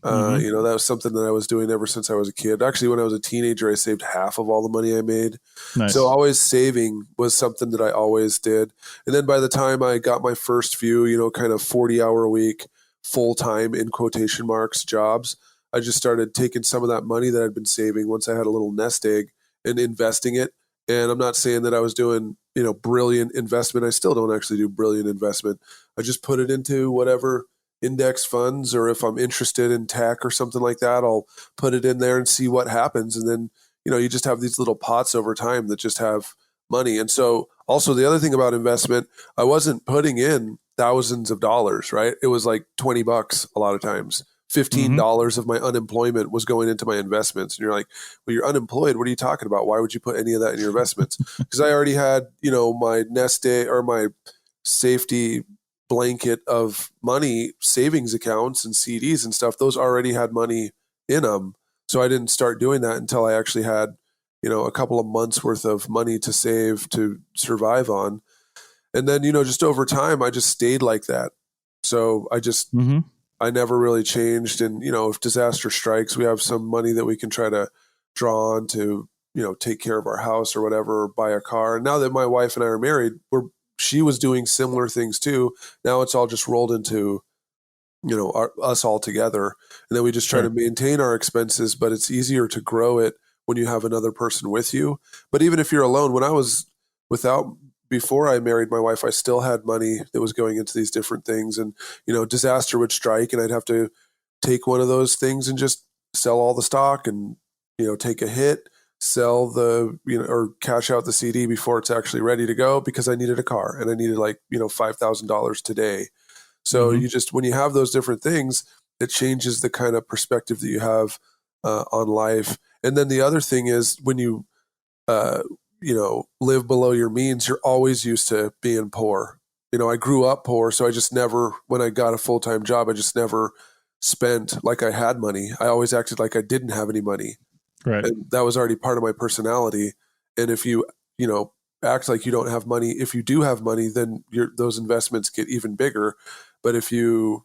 That was something that I was doing ever since I was a kid. Actually, when I was a teenager, I saved half of all the money I made. Nice. So always saving was something that I always did. And then by the time I got my first few, kind of 40-hour a week, full-time in quotation marks jobs, I just started taking some of that money that I'd been saving once I had a little nest egg and investing it. And I'm not saying that I was doing, brilliant investment. I still don't actually do brilliant investment. I just put it into whatever index funds, or if I'm interested in tech or something like that, I'll put it in there and see what happens. And then, you just have these little pots over time that just have money. And so also the other thing about investment, I wasn't putting in thousands of dollars, right? It was like $20 a lot of times. $15 of my unemployment was going into my investments. And you're like, well, you're unemployed. What are you talking about? Why would you put any of that in your investments? Because I already had, my nest egg or my safety blanket of money, savings accounts and CDs and stuff. Those already had money in them. So I didn't start doing that until I actually had, a couple of months worth of money to save to survive on. And then, just over time, I just stayed like that. So I just, I never really changed. And, if disaster strikes, we have some money that we can try to draw on to, take care of our house or whatever, or buy a car. And now that my wife and I are married, she was doing similar things too. Now it's all just rolled into, us all together. And then we just try to maintain our expenses, but it's easier to grow it when you have another person with you. But even if you're alone, when I was before I married my wife, I still had money that was going into these different things. And, disaster would strike and I'd have to take one of those things and just sell all the stock and, take a hit, sell the, or cash out the CD before it's actually ready to go, because I needed a car and I needed $5,000 today. So you just, when you have those different things, it changes the kind of perspective that you have on life. And then the other thing is when you, live below your means, you're always used to being poor. I grew up poor. So I just never, when I got a full-time job, I just never spent like I had money. I always acted like I didn't have any money. Right. And that was already part of my personality. And if you, act like you don't have money, if you do have money, then those investments get even bigger. But if you,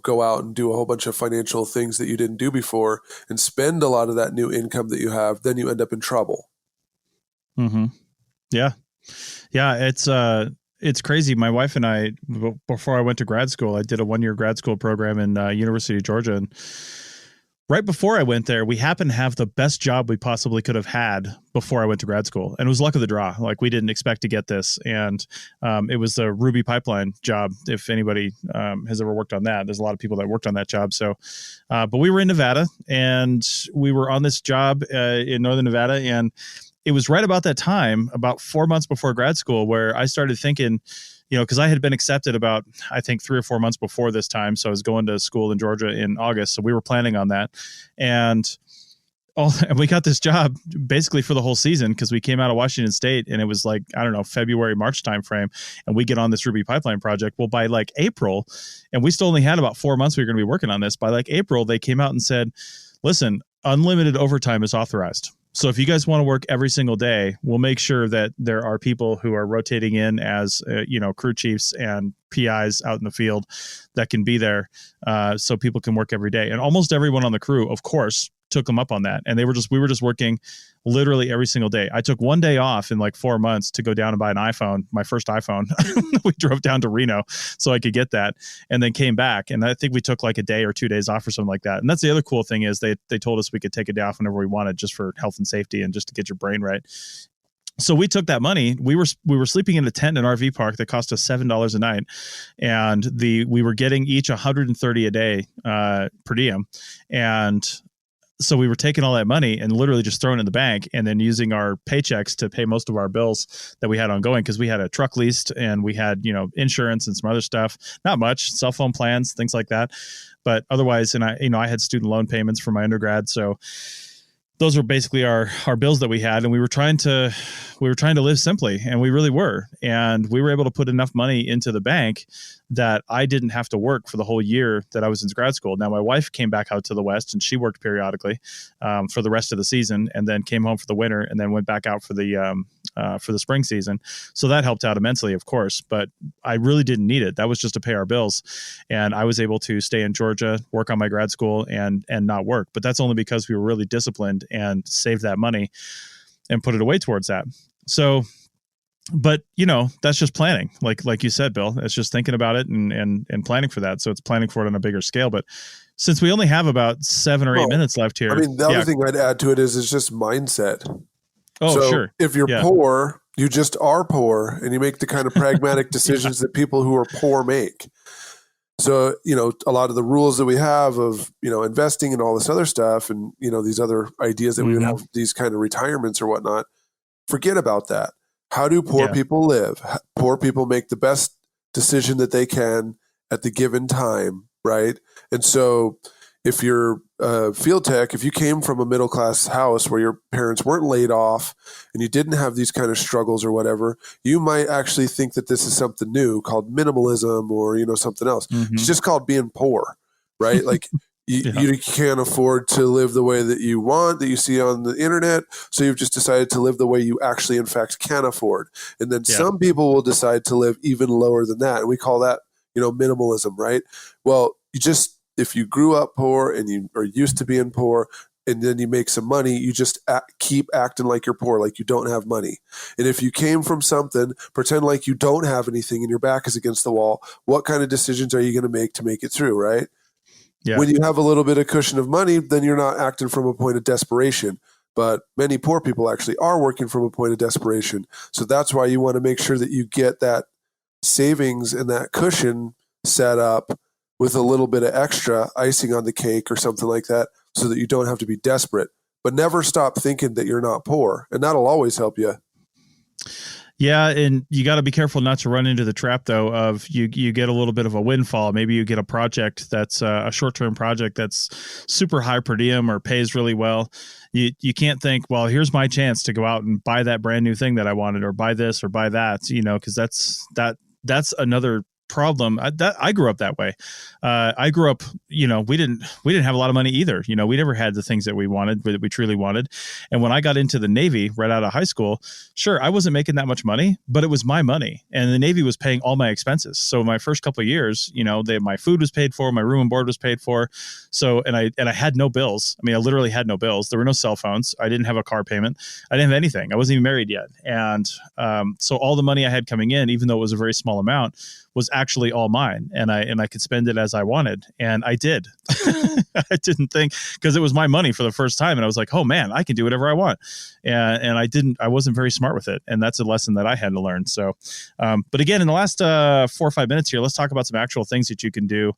go out and do a whole bunch of financial things that you didn't do before and spend a lot of that new income that you have, then you end up in trouble. Yeah. Yeah. it's crazy. My wife and I, before I went to grad school, I did a 1-year grad school program in University of Georgia. And right before I went there, we happened to have the best job we possibly could have had before I went to grad school. And it was luck of the draw. Like, we didn't expect to get this. And it was the Ruby pipeline job. If anybody has ever worked on that, there's a lot of people that worked on that job. So, but we were in Nevada, and we were on this job in Northern Nevada. And it was right about that time, about 4 months before grad school, where I started thinking, because I had been accepted about, I think, 3 or 4 months before this time. So I was going to school in Georgia in August. So we were planning on that. And we got this job basically for the whole season, because we came out of Washington State, and it was like, I don't know, February, March timeframe. And we get on this Ruby pipeline project. Well, by like April, and we still only had about 4 months we were going to be working on this. By like April, they came out and said, listen, unlimited overtime is authorized. So if you guys want to work every single day, we'll make sure that there are people who are rotating in as, crew chiefs and PIs out in the field that can be there, so people can work every day. And almost everyone on the crew, of course, took them up on that. And we were just working literally every single day. I took 1 day off in like 4 months to go down and buy an iPhone, my first iPhone. We drove down to Reno so I could get that, and then came back. And I think we took like a day or 2 days off or something like that. And that's the other cool thing, is they told us we could take a day off whenever we wanted, just for health and safety and just to get your brain right. So we took that money. We were sleeping in a tent in an RV park that cost us $7 a night, and we were getting each $130 a day per diem. And so we were taking all that money and literally just throwing it in the bank, and then using our paychecks to pay most of our bills that we had ongoing, because we had a truck leased, and we had, insurance and some other stuff, not much, cell phone plans, things like that. But otherwise, and I had student loan payments for my undergrad. So those were basically our bills that we had, and we were trying to live simply, and we really were. And we were able to put enough money into the bank that I didn't have to work for the whole year that I was in grad school. Now, my wife came back out to the West, and she worked periodically for the rest of the season, and then came home for the winter, and then went back out for the spring season. So that helped out immensely, of course, but I really didn't need it. That was just to pay our bills. And I was able to stay in Georgia, work on my grad school, and not work. But that's only because we were really disciplined and saved that money and put it away towards that. So, but that's just planning. Like you said, Bill, it's just thinking about it and planning for that. So it's planning for it on a bigger scale. But since we only have about 7 or 8 minutes left here. I mean, the other thing I'd add to it is it's just mindset. Oh, so sure. If you're poor, you just are poor, and you make the kind of pragmatic decisions that people who are poor make. So, a lot of the rules that we have of, investing and all this other stuff, and, these other ideas that we would have, these kind of retirements or whatnot, forget about that. How do poor people live? Poor people make the best decision that they can at the given time, right? And so if you're field tech, if you came from a middle-class house where your parents weren't laid off and you didn't have these kind of struggles or whatever, you might actually think that this is something new called minimalism or, something else. It's just called being poor, right? Like you can't afford to live the way that you want, that you see on the internet. So you've just decided to live the way you actually, in fact, can afford. And then some people will decide to live even lower than that. And we call that, minimalism, right? Well, if you grew up poor and you are used to being poor, and then you make some money, you just keep acting like you're poor, like you don't have money. And if you came from something, pretend like you don't have anything and your back is against the wall. What kind of decisions are you going to make it through, right? Yeah. When you have a little bit of cushion of money, then you're not acting from a point of desperation. But many poor people actually are working from a point of desperation. So that's why you want to make sure that you get that savings and that cushion set up with a little bit of extra icing on the cake or something like that, so that you don't have to be desperate. But never stop thinking that you're not poor, and that'll always help you. Yeah, and you got to be careful not to run into the trap, though, of you get a little bit of a windfall. Maybe you get a project that's a short-term project that's super high per diem or pays really well. You can't think, well, here's my chance to go out and buy that brand new thing that I wanted, or buy this or buy that, because that's another problem. I grew up that way. I grew up, we didn't have a lot of money either. We never had the things that we wanted, that we truly wanted. And when I got into the Navy right out of high school, sure, I wasn't making that much money, but it was my money, and the Navy was paying all my expenses. So my first couple of years, my food was paid for, my room and board was paid for. So, and I had no bills. I mean, I literally had no bills. There were no cell phones. I didn't have a car payment. I didn't have anything. I wasn't even married yet. And so all the money I had coming in, even though it was a very small amount, was actually all mine, and I could spend it as I wanted, and I did. I didn't think, because it was my money for the first time, and I was like, oh man, I can do whatever I want, and I wasn't very smart with it, and that's a lesson that I had to learn. So, but again, in the last 4 or 5 minutes here, let's talk about some actual things that you can do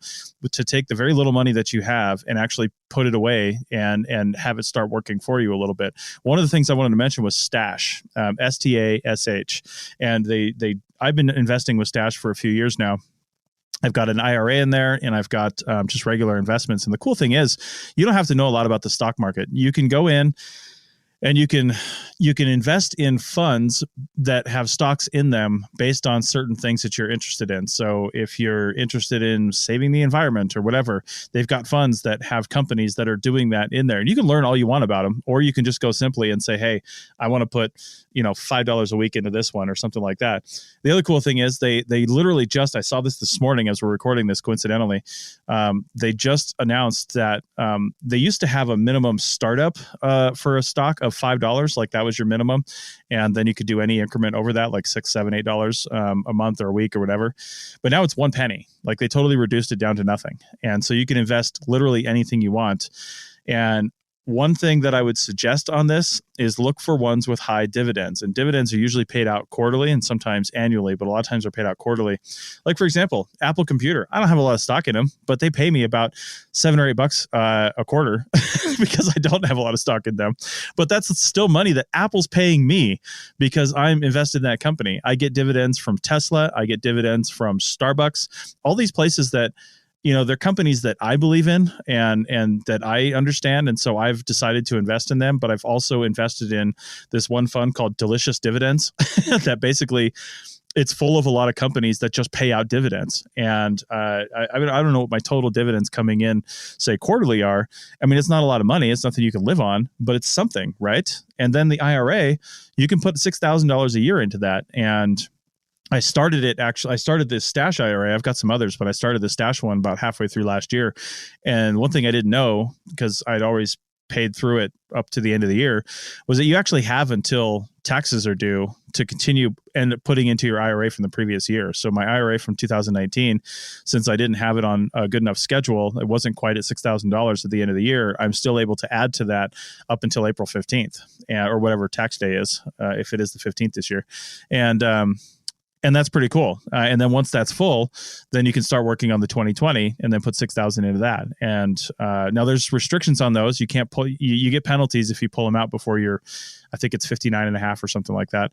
to take the very little money that you have and actually put it away and have it start working for you a little bit. One of the things I wanted to mention was Stash, STASH, and I've been investing with Stash for a few years now. I've got an IRA in there, and I've got just regular investments. And the cool thing is, you don't have to know a lot about the stock market. You can go in and you can invest in funds that have stocks in them based on certain things that you're interested in. So if you're interested in saving the environment or whatever, they've got funds that have companies that are doing that in there. And you can learn all you want about them, or you can just go simply and say, hey, I want to put, $5 a week into this one or something like that. The other cool thing is they literally I saw this morning as we're recording this, coincidentally, they just announced that they used to have a minimum startup for a stock of $5, like that was your minimum, and then you could do any increment over that, like $6, $7, $8 a month or a week or whatever. But now it's 1 penny. Like they totally reduced it down to nothing, and so you can invest literally anything you want. And one thing that I would suggest on this is look for ones with high dividends, and dividends are usually paid out quarterly and sometimes annually, but a lot of times they're paid out quarterly. Like, for example, Apple Computer. I don't have a lot of stock in them, but they pay me about $7 or $8 a quarter because I don't have a lot of stock in them. But that's still money that Apple's paying me because I'm invested in that company. I get dividends from Tesla. I get dividends from Starbucks, all these places that, they're companies that I believe in and that I understand. And so I've decided to invest in them, but I've also invested in this one fund called Delicious Dividends that basically it's full of a lot of companies that just pay out dividends. And I don't know what my total dividends coming in, say quarterly are. I mean, it's not a lot of money. It's nothing you can live on, but it's something, right? And then the IRA, you can put $6,000 a year into that. And I started this Stash IRA. I've got some others, but I started the Stash one about halfway through last year. And one thing I didn't know, because I'd always paid through it up to the end of the year, was that you actually have until taxes are due to continue and putting into your IRA from the previous year. So my IRA from 2019, since I didn't have it on a good enough schedule, it wasn't quite at $6,000 at the end of the year. I'm still able to add to that up until April 15th or whatever tax day is, if it is the 15th this year. And that's pretty cool. And then once that's full, then you can start working on the 2020 and then put 6,000 into that. And now there's restrictions on those. You can't pull, you get penalties if you pull them out before I think it's 59 and a half or something like that.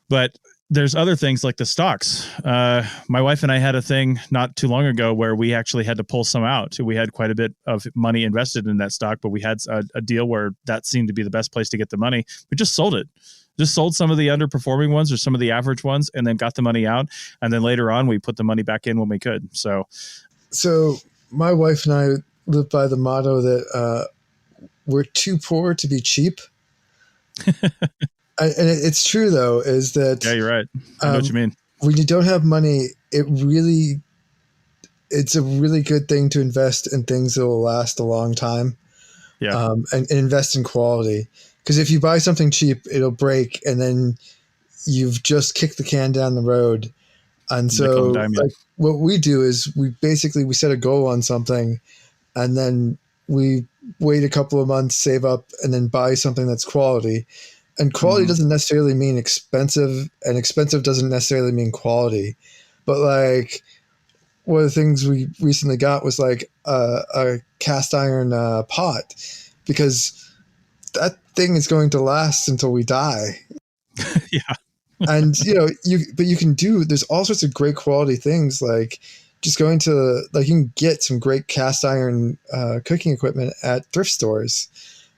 But there's other things like the stocks. My wife and I had a thing not too long ago where we actually had to pull some out. We had quite a bit of money invested in that stock, but we had a deal where that seemed to be the best place to get the money. We just sold it. Just sold some of the underperforming ones or some of the average ones and then got the money out. And then later on, we put the money back in when we could. So my wife and I live by the motto that we're too poor to be cheap. And it's true, though, is that... Yeah, you're right. I know what you mean. When you don't have money, it's a really good thing to invest in things that will last a long time. Yeah. And invest in quality. Because if you buy something cheap, it'll break, and then you've just kicked the can down the road. And so what we do is we set a goal on something, and then we wait a couple of months, save up, and then buy something that's quality. And quality doesn't necessarily mean expensive, and expensive doesn't necessarily mean quality. But like one of the things we recently got was like a cast iron pot, because that thing is going to last until we die. Yeah. And you can there's all sorts of great quality things, like just going to, like, you can get some great cast iron cooking equipment at thrift stores.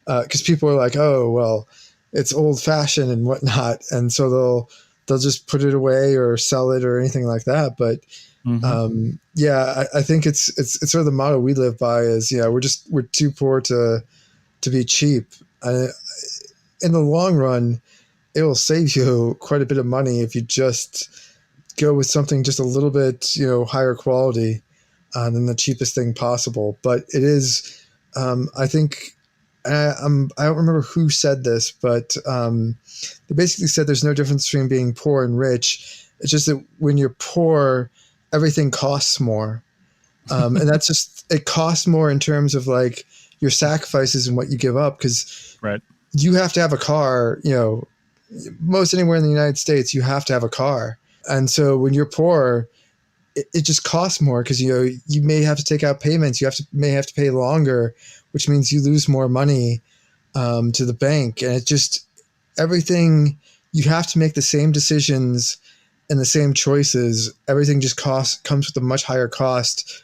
Cause people are like, oh, well, it's old fashioned and whatnot. And so they'll just put it away or sell it or anything like that. But I think it's sort of the motto we live by is, we're too poor to be cheap. In the long run, it will save you quite a bit of money if you just go with something just a little bit, higher quality than the cheapest thing possible. But it is, I think, I don't remember who said this, but they basically said there's no difference between being poor and rich. It's just that when you're poor, everything costs more. And that's just, it costs more in terms of like your sacrifices and what you give up. Because you have to have a car, most anywhere in the United States, you have to have a car. And so when you're poor, it just costs more because, you may have to take out payments. You may have to pay longer, which means you lose more money to the bank. And it just, everything, you have to make the same decisions and the same choices. Everything just comes with a much higher cost,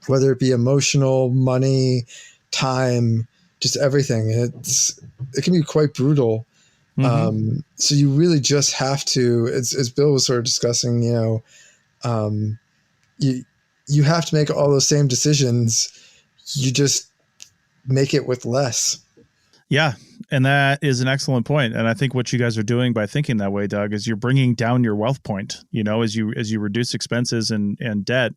whether it be emotional, money, time, just everything. It can be quite brutal. So you really just have to, as Bill was sort of discussing, you have to make all those same decisions. You just make it with less. Yeah. And that is an excellent point. And I think what you guys are doing by thinking that way, Doug, is you're bringing down your wealth point. As you reduce expenses and debt,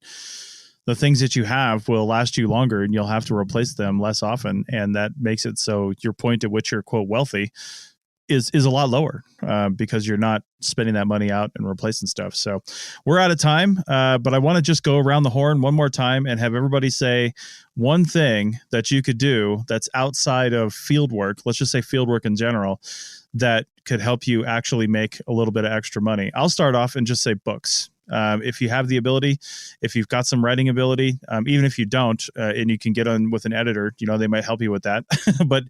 the things that you have will last you longer and you'll have to replace them less often. And that makes it so your point at which you're, quote, wealthy is a lot lower because you're not spending that money out and replacing stuff. So we're out of time, but I want to just go around the horn one more time and have everybody say one thing that you could do that's outside of field work. Let's just say field work in general, that could help you actually make a little bit of extra money. I'll start off and just say books. If you have the ability, if you've got some writing ability, even if you don't, and you can get on with an editor, they might help you with that. But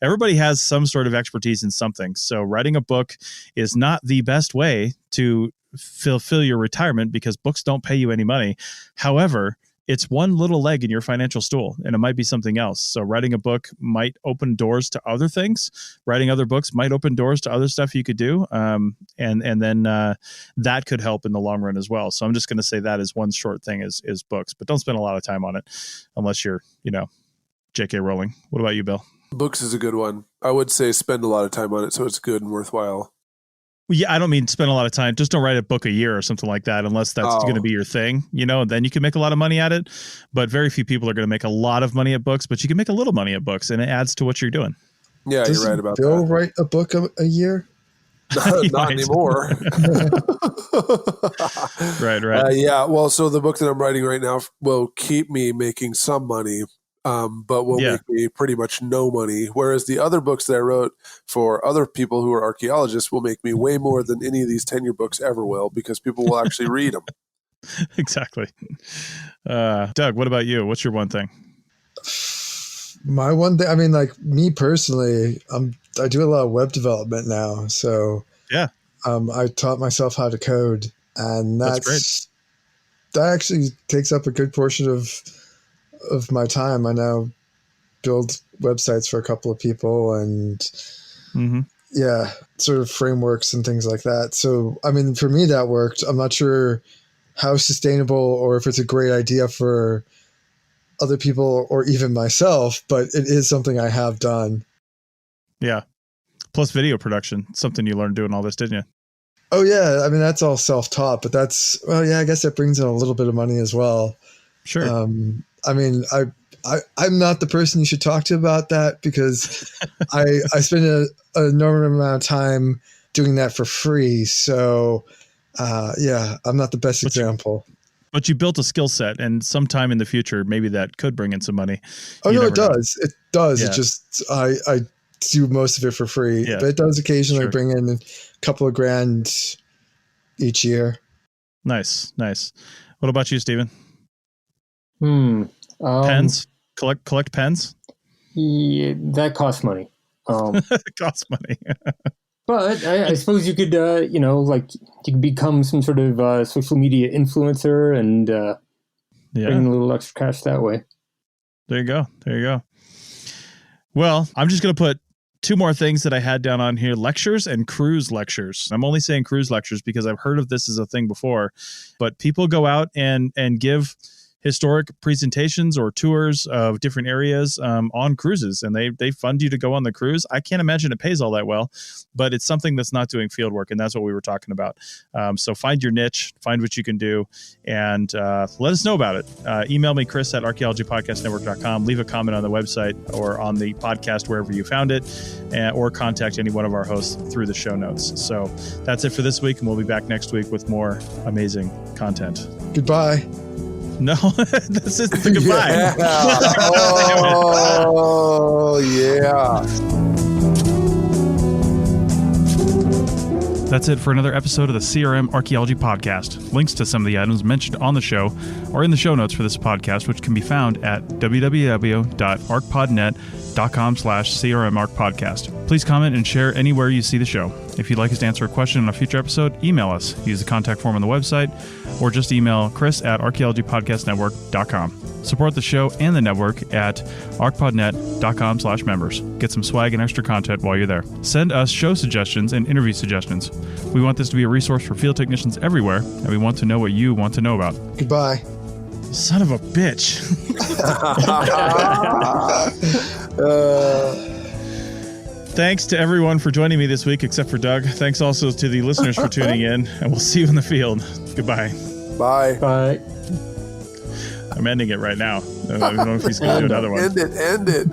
everybody has some sort of expertise in something. So writing a book is not the best way to fulfill your retirement because books don't pay you any money. However, it's one little leg in your financial stool, and it might be something else. So writing a book might open doors to other things. Writing other books might open doors to other stuff you could do. And then that could help in the long run as well. So I'm just going to say that is one short thing is books, but don't spend a lot of time on it unless you're, J.K. Rowling. What about you, Bill? Books is a good one. I would say spend a lot of time on it so it's good and worthwhile. Yeah, I don't mean spend a lot of time. Just don't write a book a year or something like that unless that's going to be your thing, then you can make a lot of money at it. But very few people are going to make a lot of money at books, but you can make a little money at books and it adds to what you're doing. Yeah, you're right about Bill that. Write a book a year? Not anymore. Right. Yeah, well, so the book that I'm writing right now will keep me making some money, but will make me pretty much no money. Whereas the other books that I wrote for other people who are archaeologists will make me way more than any of these tenure books ever will because people will actually read them. Exactly. Doug, what about you? What's your one thing? My one thing, I mean, like me personally, I do a lot of web development now. So I taught myself how to code, and that's great. That actually takes up a good portion of my time. I now build websites for a couple of people and sort of frameworks and things like that. So, I mean, for me that worked. I'm not sure how sustainable or if it's a great idea for other people or even myself, but it is something I have done. Yeah. Plus video production, something you learned doing all this, didn't you? Oh yeah. I mean, that's all self-taught, but I guess that brings in a little bit of money as well. Sure. I mean, I'm not the person you should talk to about that because I spend an enormous amount of time doing that for free. So, I'm not the best example. But you built a skill set, and sometime in the future, maybe that could bring in some money. Oh, no, it does. It does. Yeah. It just, I do most of it for free, but it does occasionally bring in a couple of grand each year. Nice. What about you, Stephen? Pens? Collect pens? Yeah, that costs money. It costs money. But I suppose you could, you could become some sort of social media influencer and bring a little extra cash that way. There you go. Well, I'm just going to put two more things that I had down on here: lectures and cruise lectures. I'm only saying cruise lectures because I've heard of this as a thing before, but people go out and give historic presentations or tours of different areas on cruises, and they fund you to go on the cruise. I can't imagine it pays all that well, but it's something that's not doing field work, and that's what we were talking about. So find your niche, find what you can do, and let us know about it. Email me, Chris at archaeologypodcastnetwork.com. Leave a comment on the website or on the podcast wherever you found it, or contact any one of our hosts through the show notes. So that's it for this week, and we'll be back next week with more amazing content. Goodbye. No, this is the goodbye. Yeah. Oh, yeah. That's it for another episode of the CRM Archaeology Podcast. Links to some of the items mentioned on the show are in the show notes for this podcast, which can be found at www.arcpodnet.com/CRMArcPodcast. Please comment and share anywhere you see the show. If you'd like us to answer a question on a future episode, email us. Use the contact form on the website, or just email Chris at archaeologypodcastnetwork.com. Support the show and the network at arcpodnet.com/members. Get some swag and extra content while you're there. Send us show suggestions and interview suggestions. We want this to be a resource for field technicians everywhere, and we want to know what you want to know about. Goodbye. Son of a bitch. Thanks to everyone for joining me this week, except for Doug. Thanks also to the listeners for tuning in, and we'll see you in the field. Goodbye. Bye. Bye. I'm ending it right now. I don't know if he's going to do another one. End it.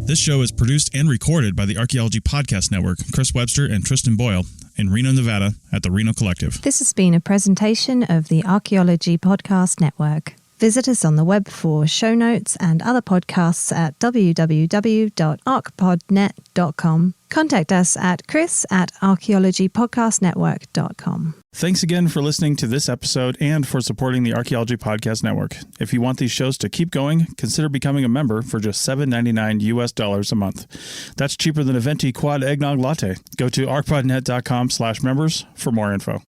This show is produced and recorded by the Archaeology Podcast Network, Chris Webster and Tristan Boyle, in Reno, Nevada, at the Reno Collective. This has been a presentation of the Archaeology Podcast Network. Visit us on the web for show notes and other podcasts at www.arcpodnet.com. Contact us at chris@archaeologypodcastnetwork.com. Thanks again for listening to this episode and for supporting the Archaeology Podcast Network. If you want these shows to keep going, consider becoming a member for just $7.99 US a month. That's cheaper than a venti quad eggnog latte. Go to arcpodnet.com/members for more info.